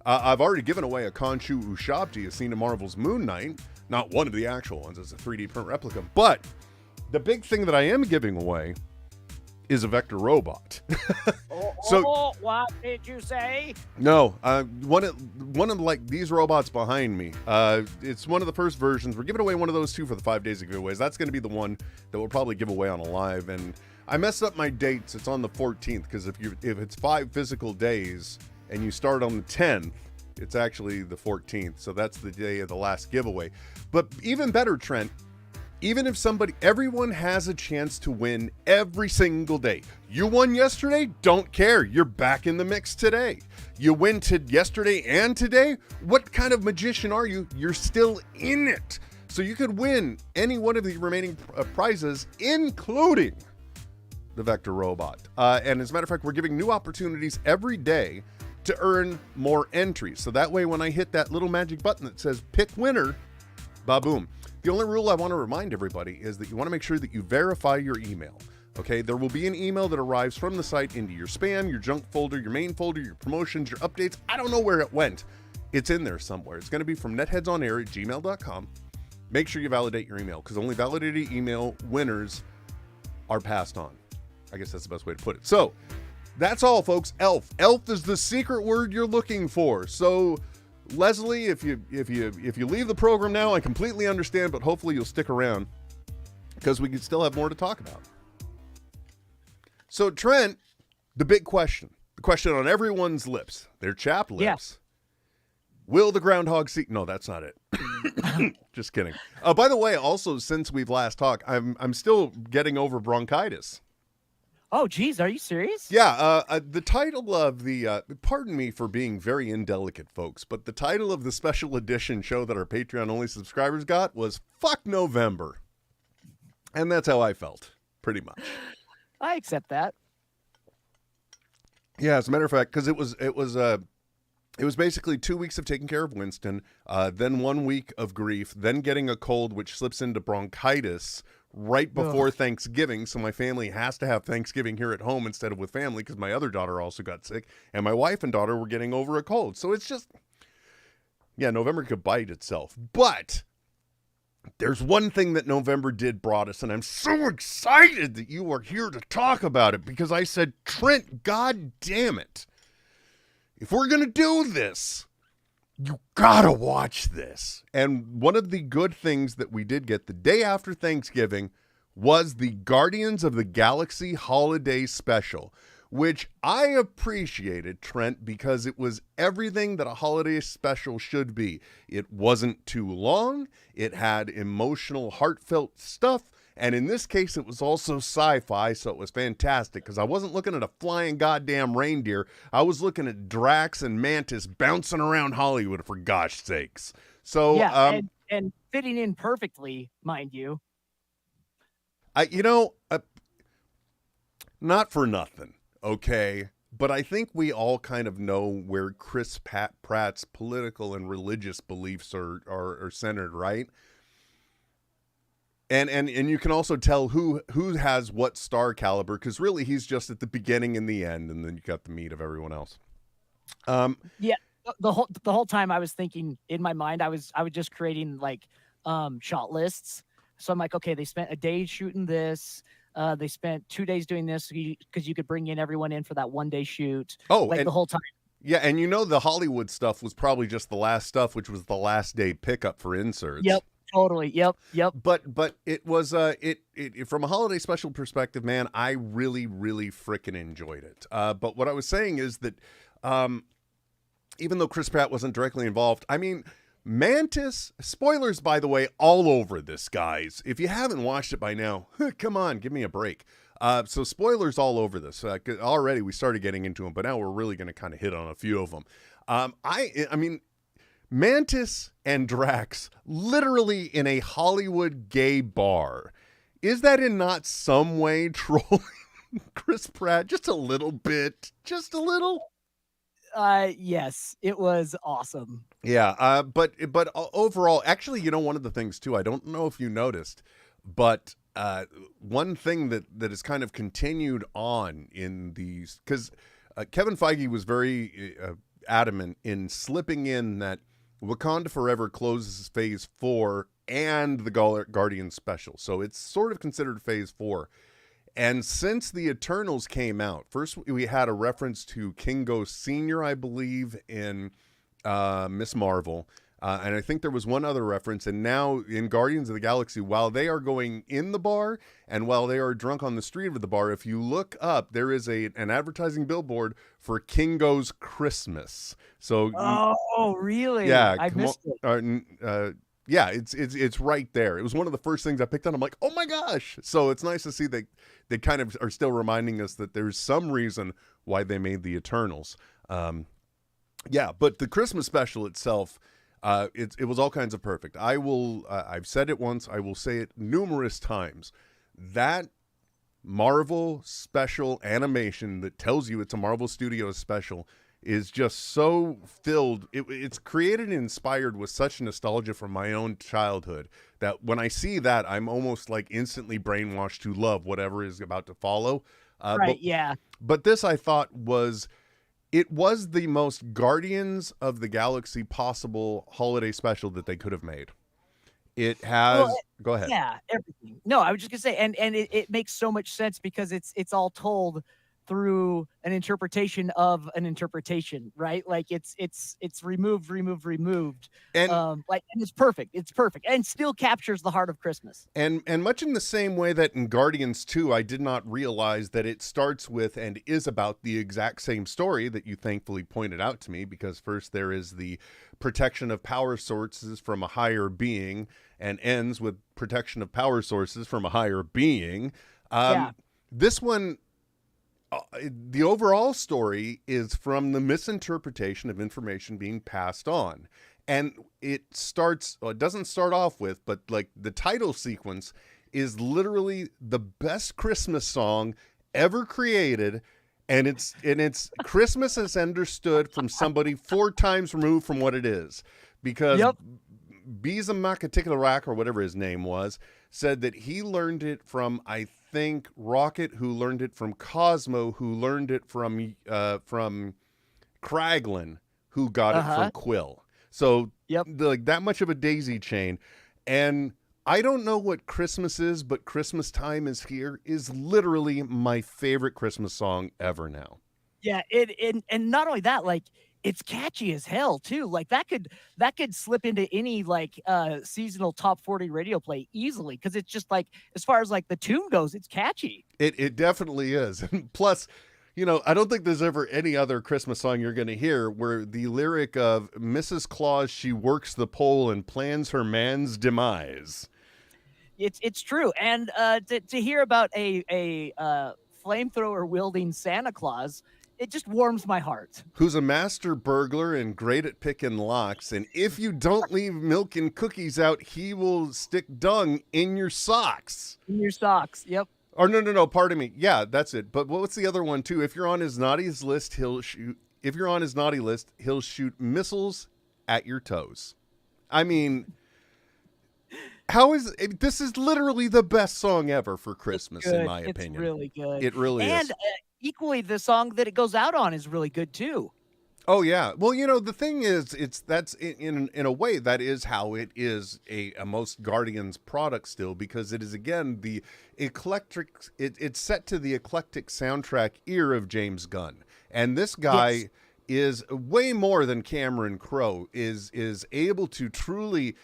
I've already given away a Khonshu Ushabti, a scene of Marvel's Moon Knight. Not one of the actual ones, it's a 3D print replica. But the big thing that I am giving away is a Vector robot. So, what did you say? No, one of like these robots behind me. It's one of the first versions. We're giving away one of those too for the 5 days of giveaways. That's going to be the one that we'll probably give away on a live. And I messed up my dates. It's on the 14th because if it's 5 physical days and you start on the 10th, it's actually the 14th. So that's the day of the last giveaway. But even better, Trent, even if everyone has a chance to win every single day. You won yesterday? Don't care. You're back in the mix today. You win yesterday and today? What kind of magician are you? You're still in it. So you could win any one of the remaining prizes, including the Vector robot. And as a matter of fact, we're giving new opportunities every day to earn more entries. So that way, when I hit that little magic button that says pick winner, ba-boom. The only rule I want to remind everybody is that you want to make sure that you verify your email. Okay, there will be an email that arrives from the site into your spam, your junk folder, your main folder, your promotions, your updates. I don't know where it went. It's in there somewhere. It's going to be from netheadsonair@gmail.com. Make sure you validate your email because only validated email winners are passed on. I guess that's the best way to put it. So that's all, folks. ELF. ELF is the secret word you're looking for. So Leslie, if you leave the program now, I completely understand, but hopefully you'll stick around because we can still have more to talk about. So Trent, the big question, the question on everyone's lips, their chapped lips. Yeah. Will the groundhog see? No, that's not it. Just kidding. By the way, also since we've last talked, I'm still getting over bronchitis. Oh, geez, are you serious? Yeah, the title of the, pardon me for being very indelicate, folks, but the title of the special edition show that our Patreon-only subscribers got was Fuck November. And that's how I felt, pretty much. I accept that. Yeah, as a matter of fact, because it was basically 2 weeks of taking care of Winston, then 1 week of grief, then getting a cold, which slips into bronchitis right before Thanksgiving. So my family has to have Thanksgiving here at home instead of with family because my other daughter also got sick and my wife and daughter were getting over a cold. So it's just, yeah, November could bite itself. But there's one thing that November did brought us, and I'm so excited that you are here to talk about it because I said, Trent, God damn it. If we're going to do this, you gotta watch this. And one of the good things that we did get the day after Thanksgiving was the Guardians of the Galaxy Holiday Special, which I appreciated, Trent, because it was everything that a holiday special should be. It wasn't too long. It had emotional, heartfelt stuff. And in this case, it was also sci-fi, so it was fantastic because I wasn't looking at a flying goddamn reindeer. I was looking at Drax and Mantis bouncing around Hollywood, for gosh sakes. So, Yeah, and fitting in perfectly, mind you. Not for nothing, okay? But I think we all kind of know where Chris Pratt's political and religious beliefs are centered, right? And you can also tell who has what star caliber, because really he's just at the beginning and the end, and then you got the meat of everyone else. Yeah, the whole time I was thinking in my mind, I was just creating like shot lists. So I'm like, okay, they spent a day shooting this. They spent 2 days doing this because you could bring in everyone in for that 1 day shoot. Oh, like and the whole time. Yeah, and the Hollywood stuff was probably just the last stuff, which was the last day pickup for inserts. Yep, totally. Yep. But it was it from a holiday special perspective, man, I really freaking enjoyed it. But what I was saying is that even though Chris Pratt wasn't directly involved, I mean, Mantis, spoilers by the way, all over this, guys. If you haven't watched it by now, come on, give me a break. So spoilers all over this. Already we started getting into them, but now we're really going to kind of hit on a few of them. I mean, Mantis and Drax literally in a Hollywood gay bar. Is that in not some way trolling Chris Pratt? Just a little bit. Just a little. Yes, it was awesome. Yeah. But overall, actually, one of the things too, I don't know if you noticed, but one thing that has kind of continued on in these, because Kevin Feige was very adamant in slipping in that Wakanda Forever closes Phase 4 and the Guardians special, so it's sort of considered Phase 4. And since the Eternals came out, first we had a reference to Kingo Sr., I believe, in Miss Marvel. And I think there was one other reference. And now in Guardians of the Galaxy, while they are going in the bar and while they are drunk on the street of the bar, if you look up, there is an advertising billboard for Kingo's Christmas. So, oh, really? Yeah, I missed it. Yeah, it's right there. It was one of the first things I picked on. I'm like, oh my gosh! So it's nice to see that they kind of are still reminding us that there's some reason why they made the Eternals. Yeah, but the Christmas special itself. It was all kinds of perfect. I've said it once, I will say it numerous times. That Marvel special animation that tells you it's a Marvel Studios special is just so filled. It's created and inspired with such nostalgia from my own childhood that when I see that, I'm almost like instantly brainwashed to love whatever is about to follow. Yeah. But this I thought was... It was the most Guardians of the Galaxy possible holiday special that they could have made. It has... Go ahead. Yeah, everything. No, I was just gonna say, and it makes so much sense because it's all told through an interpretation of an interpretation, right? Like it's removed, and and it's perfect. It's perfect, and still captures the heart of Christmas. And much in the same way that in Guardians 2, I did not realize that it starts with and is about the exact same story that you thankfully pointed out to me, because first there is the protection of power sources from a higher being and ends with protection of power sources from a higher being. This one... the overall story is from the misinterpretation of information being passed on. And it doesn't start off with, but like the title sequence is literally the best Christmas song ever created. And it's Christmas as understood from somebody 4 times removed from what it is. Because Biza Makatikilarak, or whatever his name was, said that he learned it from, I think, Rocket, who learned it from Cosmo, who learned it from Kraglin, who got it from Quill. So like that much of a daisy chain. And I don't know what Christmas is, but Christmas Time Is Here is literally my favorite Christmas song ever now. Yeah, and not only that, like it's catchy as hell too. Like that could slip into any like seasonal top 40 radio play easily, because it's just like, as far as like the tune goes, it's catchy. It definitely is. And plus, I don't think there's ever any other Christmas song you're going to hear where the lyric of Mrs. Claus, she works the pole and plans her man's demise. It's true. And to hear about a flamethrower wielding Santa Claus, it just warms my heart. Who's a master burglar and great at picking locks, and if you don't leave milk and cookies out, he will stick dung in your socks. In your socks, yep. Or no, pardon me. Yeah, that's it. But what's the other one too? If you're on his naughtiest list, he'll shoot. If you're on his naughty list, he'll shoot missiles at your toes. I mean, this is literally the best song ever for Christmas, in my opinion. It's really good. It really is. And equally, the song that it goes out on is really good too. Oh yeah. Well, the thing is, that's in a way that is how it is a most Guardians product still, because it is again the eclectic. It's set to the eclectic soundtrack ear of James Gunn, and this guy is way more than Cameron Crowe is able to truly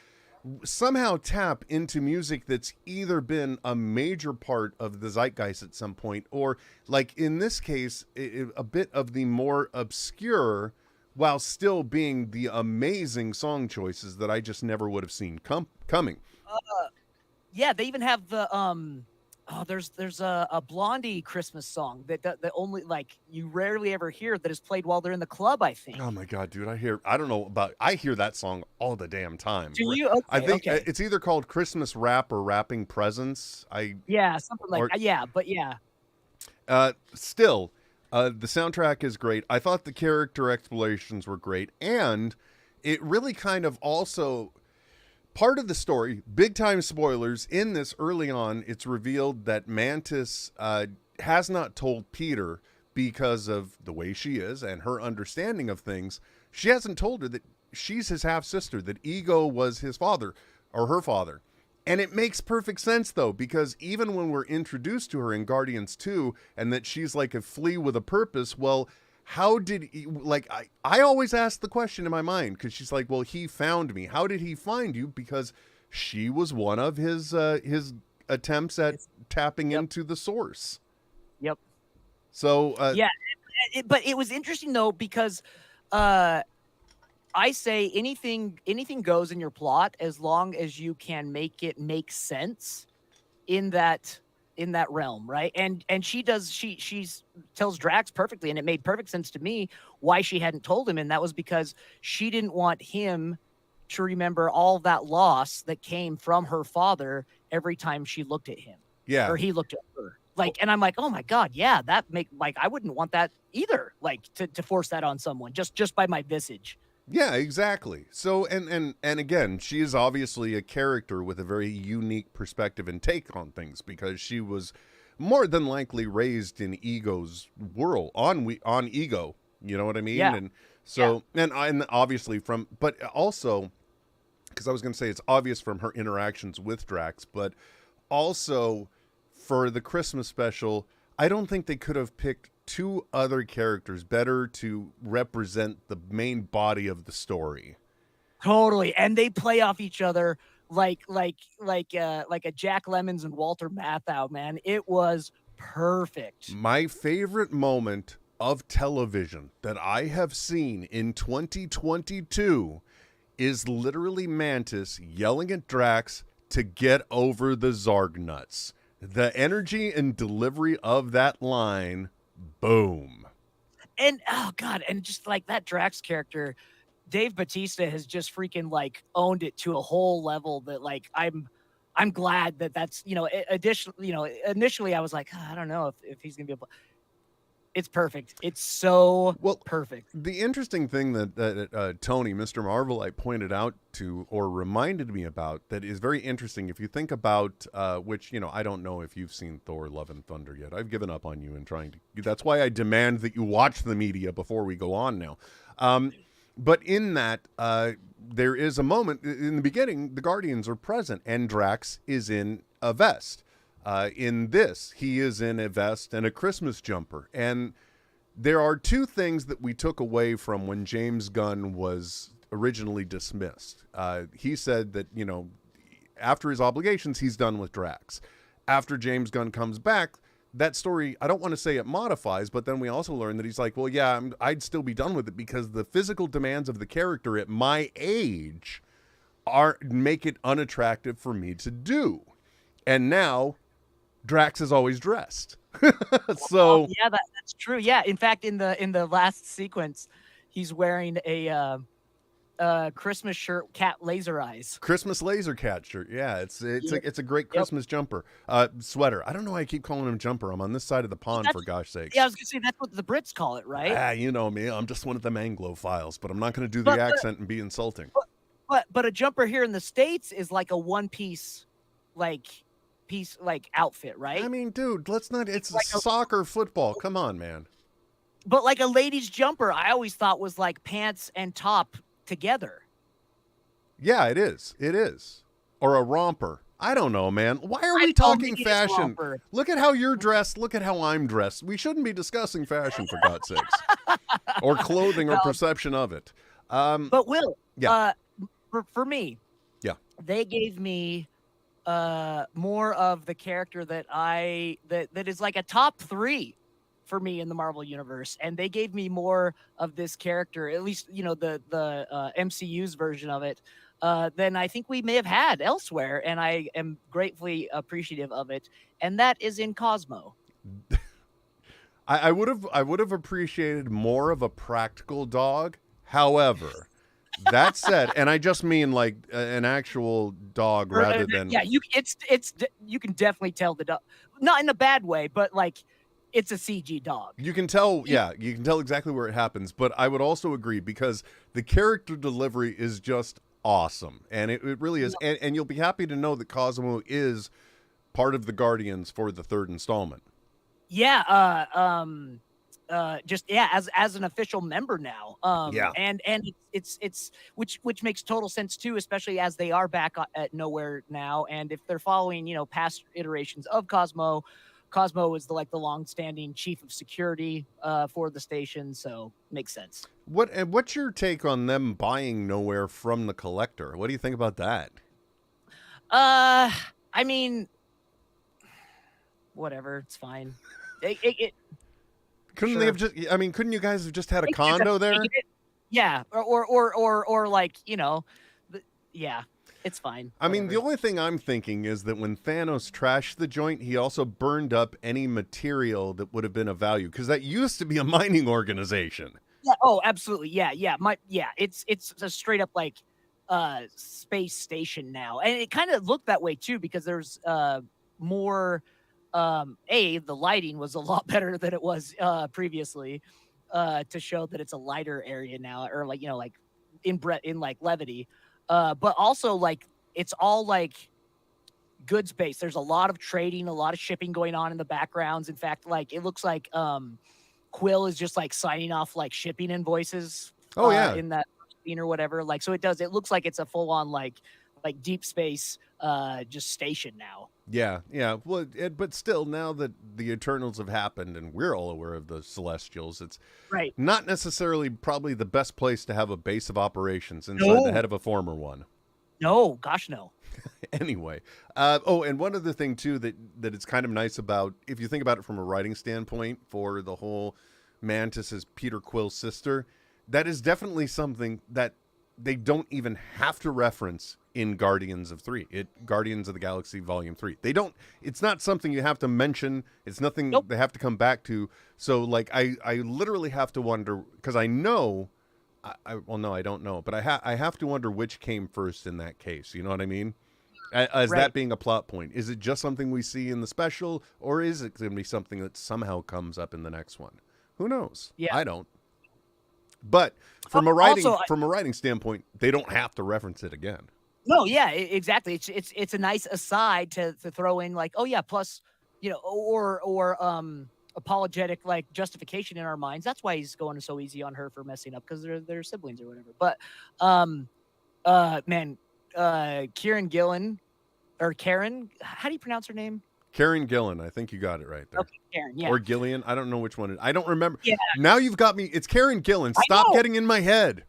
somehow tap into music that's either been a major part of the zeitgeist at some point, or like in this case, a bit of the more obscure, while still being the amazing song choices that I just never would have seen coming. Yeah, they even have the there's a Blondie Christmas song that only, like, you rarely ever hear, that is played while they're in the club, I think. Oh my God, dude. I hear that song all the damn time. Do you? Okay, I think okay. it's either called Christmas Rap or Wrapping Presents. Yeah, something like yeah. Still, the soundtrack is great. I thought the character explorations were great, and it really kind of also part of the story, big time spoilers in this early on. It's revealed that Mantis has not told Peter because of the way she is and her understanding of things. She hasn't told her that she's his half sister, that Ego was his father or her father. And it makes perfect sense, though, because even when we're introduced to her in Guardians 2 and that she's like a flea with a purpose, well, how did he, like, I always ask the question in my mind, because she's like, well, he found me. How did he find you? Because she was one of his attempts at tapping into the source. Yep. So yeah, but it was interesting though, because I say anything goes in your plot as long as you can make it make sense in that realm, right? And she tells Drax perfectly, and it made perfect sense to me why she hadn't told him, and that was because she didn't want him to remember all that loss that came from her father every time she looked at him. Yeah. Or he looked at her. Like, and I'm like, oh my God, yeah, I wouldn't want that either, like to force that on someone just by my visage. Yeah, exactly. So, and again, she is obviously a character with a very unique perspective and take on things, because she was more than likely raised in Ego's world, on Ego. You know what I mean? Yeah. And so, and obviously but also, because I was going to say it's obvious from her interactions with Drax, but also for the Christmas special, I don't think they could have picked two other characters better to represent the main body of the story. Totally. And they play off each other like a Jack Lemmons and Walter Matthau, man. It was perfect. My favorite moment of television that I have seen in 2022 is literally Mantis yelling at Drax to get over the Zarg nuts. The energy and delivery of that line, boom. And oh God, and just like that Drax character, Dave Bautista has just freaking like owned it to a whole level that, like, I'm glad that's, additionally, initially I was like, I don't know if he's gonna be able. It's perfect. It's so perfect. The interesting thing that Tony, Mr. Marvelite, pointed out to, or reminded me about, that is very interesting. If you think about, which, I don't know if you've seen Thor: Love and Thunder yet. I've given up on you in trying to. That's why I demand that you watch the media before we go on now. But in that, there is a moment in the beginning, the Guardians are present, and Drax is in a vest. In this, he is in a vest and a Christmas jumper. And There are two things that we took away from when James Gunn was originally dismissed. He said that, after his obligations, he's done with Drax. After James Gunn comes back, that story, I don't want to say it modifies, but then we also learn that he's like, well, yeah, I'd still be done with it because the physical demands of the character at my age make it unattractive for me to do. And now Drax is always dressed. So yeah, that's true. Yeah, in fact, in the last sequence, he's wearing a Christmas shirt, cat laser eyes. Christmas laser cat shirt. Yeah, it's a great Christmas jumper. Sweater. I don't know why I keep calling him jumper. I'm on this side of the pond, for gosh sakes. Yeah, I was gonna say that's what the Brits call it, right? You know me. I'm just one of them Anglophiles, but I'm not going to do the accent and be insulting. But a jumper here in the States is like a one piece outfit, right? I mean, dude, let's not. It's like soccer, football. Come on, man. But like a lady's jumper, I always thought was like pants and top together. Yeah, it is. It is. Or a romper. I don't know, man. Why are we talking fashion? Look at how you're dressed. Look at how I'm dressed. We shouldn't be discussing fashion, for God's sakes. Or clothing or perception of it. But Will, yeah. For me, yeah, they gave me more of the character that is like a top 3 for me in the Marvel universe, and they gave me more of this character, at least the MCU's version of it, than I think we may have had elsewhere, and I am gratefully appreciative of it, and that is in Cosmo. I would have appreciated more of a practical dog. However, that said, and I just mean like an actual dog rather than you can definitely tell the dog, not in a bad way, but like it's a CG dog. You can tell, you can tell exactly where it happens. But I would also agree because the character delivery is just awesome, and it really is. And you'll be happy to know that Cosmo is part of the Guardians for the 3rd installment. Yeah, as an official member now. And it's which makes total sense too, especially as they are back at Nowhere now, and if they're following past iterations of Cosmo is the long-standing chief of security for the station, so makes sense. What's your take on them buying Nowhere from the Collector? What do you think about that? I mean, whatever, it's fine. Couldn't they have just? I mean, couldn't you guys have just had a condo there? Yeah, or like yeah, it's fine. I mean, the only thing I'm thinking is that when Thanos trashed the joint, he also burned up any material that would have been of value, because that used to be a mining organization. Yeah. Oh, absolutely. Yeah. It's a straight up like space station now, and it kind of looked that way too because there's more. The lighting was a lot better than it was previously, to show that it's a lighter area now, or like in like levity, but also like it's all like goods based. There's a lot of trading, a lot of shipping going on in the backgrounds. In fact, like it looks like Quill is just like signing off like shipping invoices. In that scene or whatever. Like so, it looks like it's a full on like deep space just station now. Yeah. Well, but still, now that the Eternals have happened and we're all aware of the Celestials, it's not necessarily probably the best place to have a base of operations inside the head of a former one. No, gosh, no. Anyway. And one other thing, too, that it's kind of nice about, if you think about it from a writing standpoint, for the whole Mantis as Peter Quill's sister, that is definitely something that they don't even have to reference in Guardians of the Galaxy Volume 3. They don't, it's not something you have to mention. It's nothing they have to come back to. So like, I literally have to wonder, because I know, no, I don't know, but I have to wonder which came first in that case. You know what I mean? As that being a plot point. Is it just something we see in the special, or is it going to be something that somehow comes up in the next one? Who knows? Yeah. I don't. But from a writing standpoint, they don't have to reference it again. No, yeah, exactly. It's a nice aside to throw in, like, oh yeah, plus, or apologetic like justification in our minds. That's why he's going so easy on her for messing up, because they're siblings or whatever. But Kieran Gillen, or Karen, how do you pronounce her name? Karen Gillan. I think you got it right there. Okay, Karen. Yeah. Or Gillian. I don't know which one. I don't remember. Yeah. Now you've got me. It's Karen Gillan. I Stop know. getting in my head.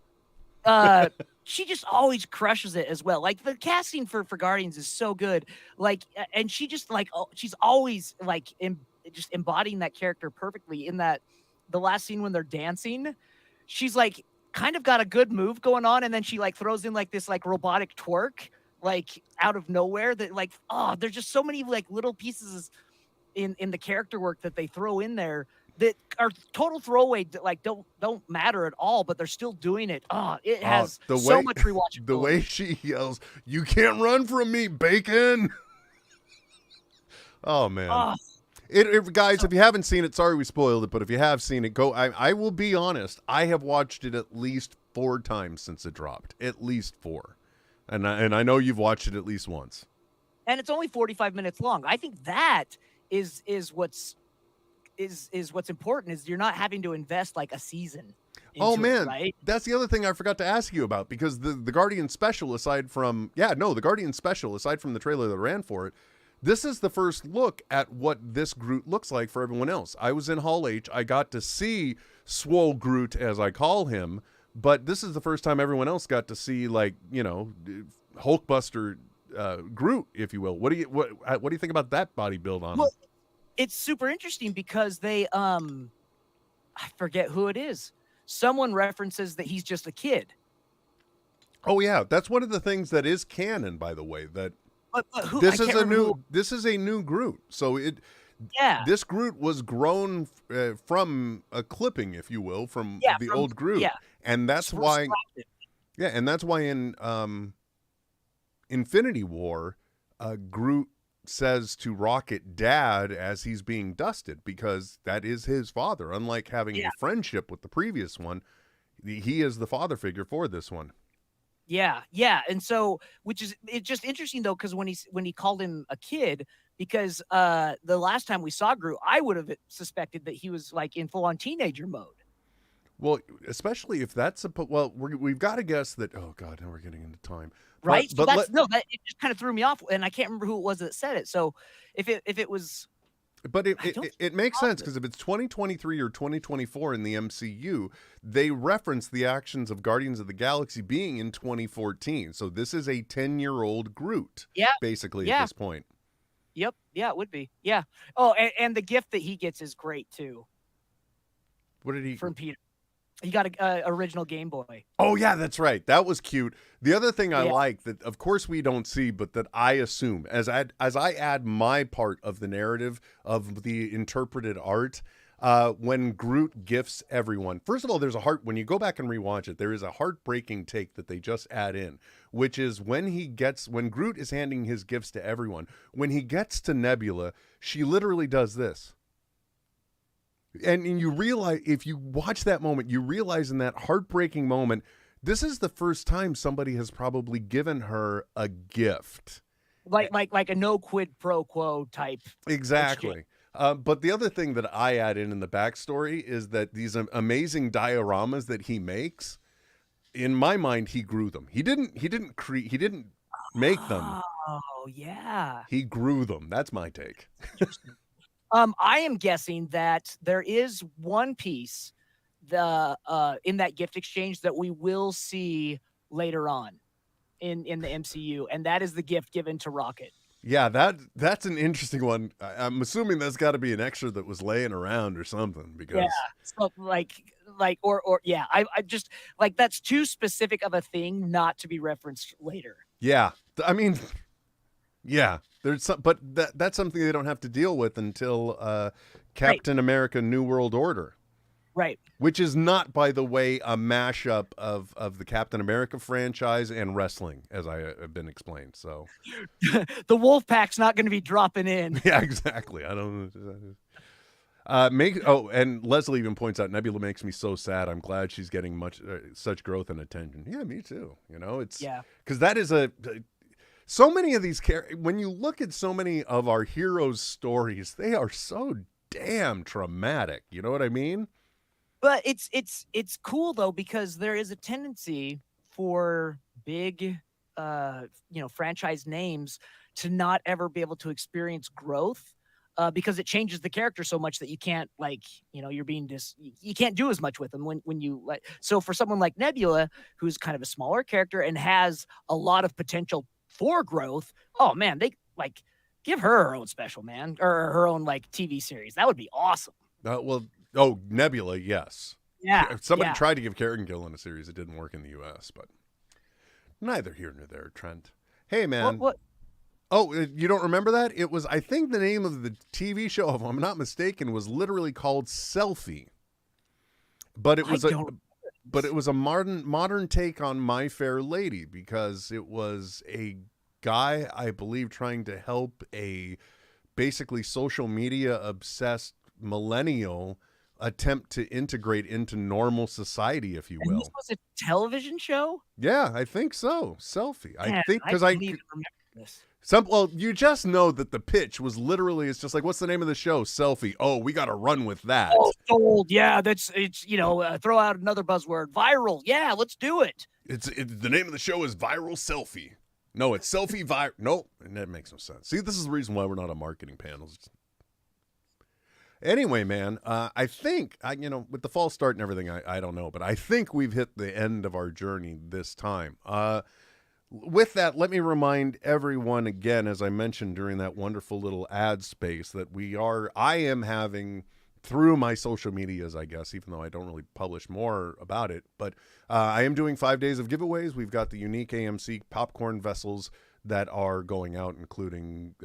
She just always crushes it as well. Like the casting for Guardians is so good. Like, and she just like she's always like just embodying that character perfectly. In that the last scene when they're dancing, she's like kind of got a good move going on, and then she like throws in like this like robotic twerk like out of nowhere. That like there's just so many like little pieces in the character work that they throw in there that are total throwaway, like don't matter at all, but they're still doing it. It has so much rewatchability. The way she yells, "You can't run from me, Bacon!" Oh man, guys, if you haven't seen it, sorry we spoiled it, but if you have seen it, go. I will be honest, I have watched it at least 4 times since it dropped, at least 4, and I know you've watched it at least once. And it's only 45 minutes long. I think that is what's important, is you're not having to invest like a season into it, right? That's the other thing I forgot to ask you about, because the Guardian special, aside from the trailer that ran for it, this is the first look at what this Groot looks like for everyone else. I was in Hall H. I got to see Swole Groot, as I call him, but this is the first time everyone else got to see, like, you know, Hulkbuster Groot, if you will. What do you think about that body build on him? It's super interesting because they I forget who it is. Someone references that he's just a kid. Oh yeah, that's one of the things that is canon, by the way. That but who, this is a new Groot. So this Groot was grown from a clipping, if you will, from the old Groot. Yeah. And that's why in Infinity War, Groot says to Rocket "Dad" as he's being dusted, because that is his father. Unlike having a friendship with the previous one, he is the father figure for this one. Yeah, and so it's just interesting though, because when he called him a kid, because the last time we saw Groot, I would have suspected that he was like in full on teenager mode. Well, especially if that's we've got to guess that. Oh God, now we're getting into time. Right, but it just kind of threw me off, and I can't remember who it was that said it. So if it was, but it makes sense, because if it's 2023 or 2024 in the MCU, they reference the actions of Guardians of the Galaxy being in 2014. So this is a 10-year-old Groot, basically at this point. Yep, yeah, it would be, yeah. Oh, and the gift that he gets is great too. What did he from Peter? He got a original Game Boy. Oh yeah, that's right. That was cute. The other thing I like that, of course, we don't see, but that I assume as I add my part of the narrative of the interpreted art, when Groot gifts everyone. First of all, there's when you go back and rewatch it, there is a heartbreaking take that they just add in, which is when Groot is handing his gifts to everyone. When he gets to Nebula, she literally does this. And you realize, if you watch that moment, you realize in that heartbreaking moment, this is the first time somebody has probably given her a gift. Like a no quid pro quo type. Exactly. But the other thing that I add in the backstory is that these amazing dioramas that he makes, in my mind, he grew them. He didn't make them. Oh, yeah. He grew them. That's my take. I am guessing that there is one piece in that gift exchange that we will see later on in the MCU, and that is the gift given to Rocket. Yeah, that's an interesting one. I'm assuming that's got to be an extra that was laying around or something, because so I just like, that's too specific of a thing not to be referenced later. Yeah, I mean, yeah. But that's something they don't have to deal with until Captain America: New World Order, right? Which is not, by the way, a mashup of the Captain America franchise and wrestling, as I have been explained. So the Wolfpack's not going to be dropping in. Yeah, exactly. I don't know. And Leslie even points out, Nebula makes me so sad. I'm glad she's getting such growth and attention. Yeah, me too. You know, because that is so many of these when you look at so many of our heroes' stories, they are so damn traumatic. You know what I mean? But it's cool though, because there is a tendency for big franchise names to not ever be able to experience growth because it changes the character so much that you can't you're being you can't do as much with them when you like. So for someone like Nebula, who's kind of a smaller character and has a lot of potential for growth, oh man, they like give her own special, man, or her own like TV series. That would be awesome. Nebula, yes. Yeah. Somebody yeah. tried to give Karen Gillan a series. It didn't work in the U.S., but neither here nor there, Trent. Hey, man. What? Oh, you don't remember that? It was, I think the name of the TV show, if I'm not mistaken, was literally called Selfie. But it was a modern take on My Fair Lady, because it was a guy, I believe, trying to help a basically social media obsessed millennial attempt to integrate into normal society, if you will. And this was a television show? Yeah, I think so. Selfie. Man, I think because I don't even remember this. you just know that the pitch was literally, it's just like, what's the name of the show? Selfie. Oh, we got to run with that. Oh, sold. Yeah, throw out another buzzword. Viral. Yeah, let's do it. It's the name of the show is Viral Selfie. No, it's Selfie Viral. Nope, that makes no sense. See, this is the reason why we're not on marketing panels. Anyway, man, I think, with the false start and everything, I don't know, but I think we've hit the end of our journey this time. With that, let me remind everyone again, as I mentioned during that wonderful little ad space, that I am having, through my social medias, I guess, even though I don't really publish more about it, but I am doing 5 days of giveaways. We've got the unique AMC popcorn vessels that are going out, including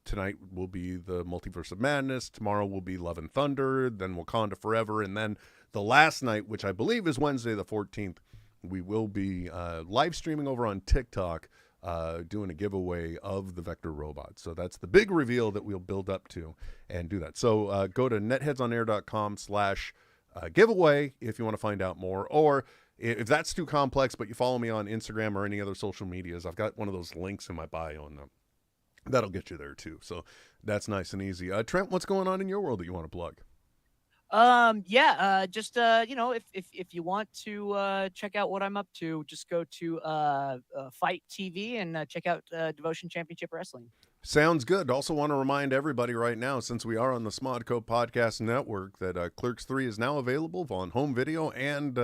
tonight will be the Multiverse of Madness, tomorrow will be Love and Thunder, then Wakanda Forever, and then the last night, which I believe is Wednesday the 14th, we will be live streaming over on TikTok, doing a giveaway of the Vector robot. So that's the big reveal that we'll build up to and do that. So go to netheadsonair.com/giveaway if you want to find out more, or if that's too complex, but you follow me on Instagram or any other social medias, I've got one of those links in my bio, and that'll get you there too. So that's nice and easy. Trent, what's going on in your world that you want to plug? If you want to check out what I'm up to, just go to Fight TV and check out Devotion Championship Wrestling. Sounds good. Also want to remind everybody right now, since we are on the Smodco Podcast Network, that Clerks 3 is now available on home video and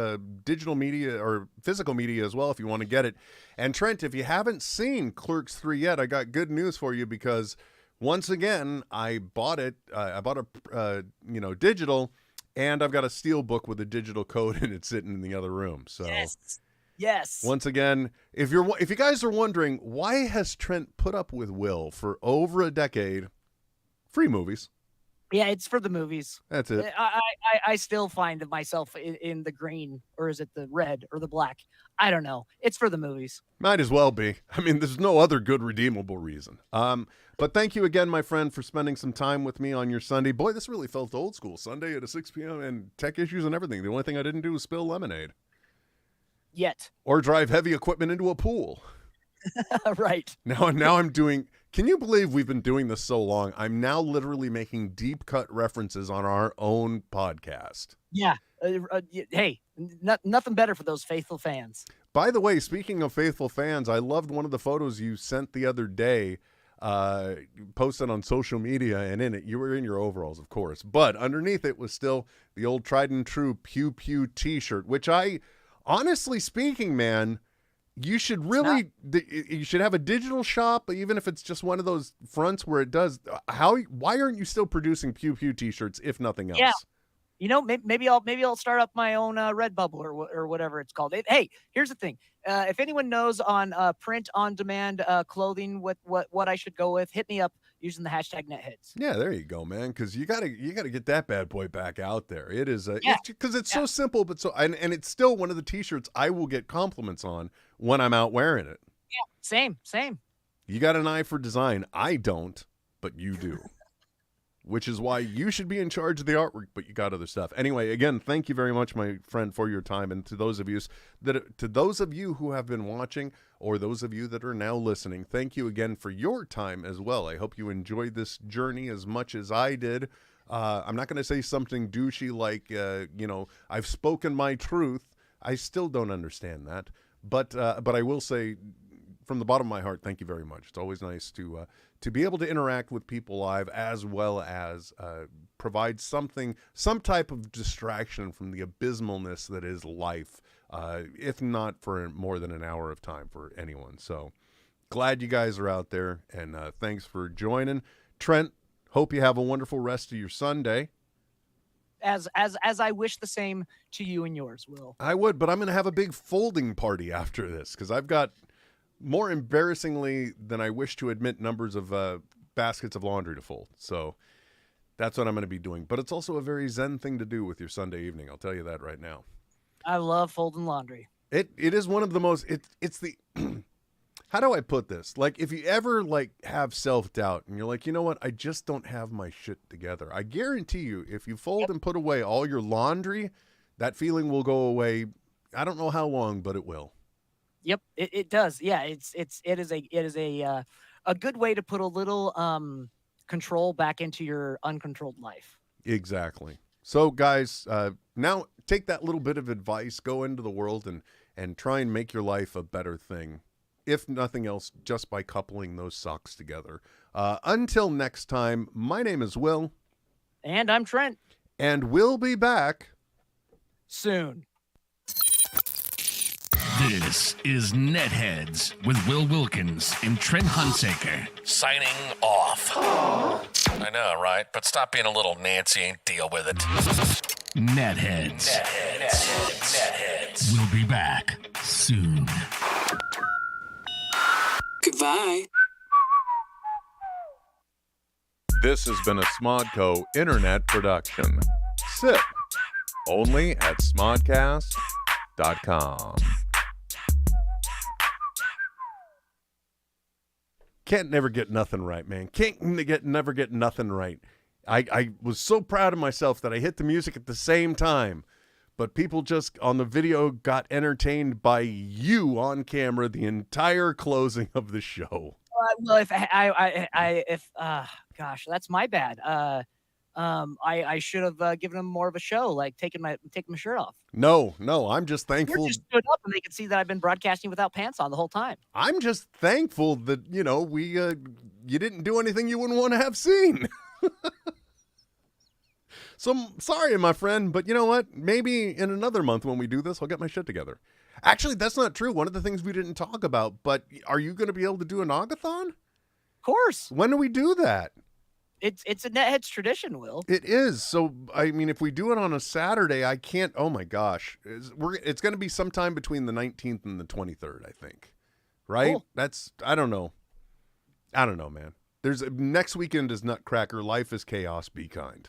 digital media or physical media as well if you want to get it. And Trent, if you haven't seen Clerks 3 yet, I got good news for you, because once again, I bought it. I bought a digital, and I've got a steel book with a digital code, and it's sitting in the other room. So Yes. Once again, if you guys are wondering why has Trent put up with Will for over a decade, free movies. Yeah, it's for the movies. That's it. I still find myself in the green, or is it the red or the black? I don't know. It's for the movies. Might as well be. I mean, there's no other good redeemable reason. But thank you again, my friend, for spending some time with me on your Sunday. Boy, this really felt old school. Sunday at a 6 p.m. and tech issues and everything. The only thing I didn't do was spill lemonade. Yet. Or drive heavy equipment into a pool. Right. Now I'm doing... Can you believe we've been doing this so long? I'm now literally making deep cut references on our own podcast. Yeah. Hey, nothing better for those faithful fans. By the way, speaking of faithful fans, I loved one of the photos you sent the other day, posted on social media, and in it, you were in your overalls, of course, but underneath it was still the old tried and true Pew Pew t-shirt, which honestly speaking, man, you should you should have a digital shop, even if it's just one of those fronts where it does. Why aren't you still producing Pew Pew t-shirts, if nothing else? Yeah. Maybe I'll start up my own Redbubble or whatever it's called. Hey, here's the thing. If anyone knows on print on demand clothing what I should go with, hit me up using the hashtag NetHeads. Yeah, there you go, man. Because you gotta get that bad boy back out there. It is because it's so simple, but and it's still one of the t-shirts I will get compliments on when I'm out wearing it. Yeah, same. You got an eye for design. I don't, but you do. Which is why you should be in charge of the artwork, but you got other stuff. Anyway, again, thank you very much, my friend, for your time, and to those of you who have been watching, or those of you that are now listening, thank you again for your time as well. I hope you enjoyed this journey as much as I did. I'm not going to say something douchey like, I've spoken my truth. I still don't understand that, but I will say, from the bottom of my heart, thank you very much. It's always nice to be able to interact with people live, as well as provide some type of distraction from the abysmalness that is life, if not for more than an hour of time for anyone. So glad you guys are out there, and thanks for joining. Trent, hope you have a wonderful rest of your Sunday. As I wish the same to you and yours, Will. I would, but I'm going to have a big folding party after this, because I've got, more embarrassingly than I wish to admit, numbers of baskets of laundry to fold. So that's what I'm going to be doing. But it's also a very zen thing to do with your Sunday evening. I'll tell you that right now. I love folding laundry. It is one of the most, it's the, how do I put this? Like, if you ever like have self-doubt and you're like, you know what, I just don't have my shit together, I guarantee you, if you fold and put away all your laundry, that feeling will go away. I don't know how long, but it will. Yep, it does. Yeah, it is a good way to put a little control back into your uncontrolled life. Exactly. So guys, now take that little bit of advice, go into the world and try and make your life a better thing. If nothing else, just by coupling those socks together. Until next time, my name is Will. And I'm Trent. And we'll be back soon. This is NetHeads with Will Wilkins and Trent Hunsaker. Signing off. I know, right? But stop being a little Nancy and deal with it. NetHeads. We'll be back soon. Goodbye. This has been a Smodco Internet production. Sip. Only at smodcast.com. Can't never get nothing right, man. Never get nothing right. I was so proud of myself that I hit the music at the same time. But people just on the video got entertained by you on camera the entire closing of the show. Well, gosh, that's my bad. I should have given him more of a show, like taking my shirt off. No, I'm just thankful. You just stood up and they could see that I've been broadcasting without pants on the whole time. I'm just thankful that, you didn't do anything you wouldn't want to have seen. So I'm sorry, my friend, but you know what? Maybe in another month when we do this, I'll get my shit together. Actually, that's not true. One of the things we didn't talk about, but are you going to be able to do an Agathon? Of course. When do we do that? It's a NetHeads tradition, Will. It is. So, I mean, if we do it on a Saturday, I can't, oh my gosh. It's going to be sometime between the 19th and the 23rd, I think. Right? Cool. I don't know, man. Next weekend is Nutcracker. Life is chaos. Be kind.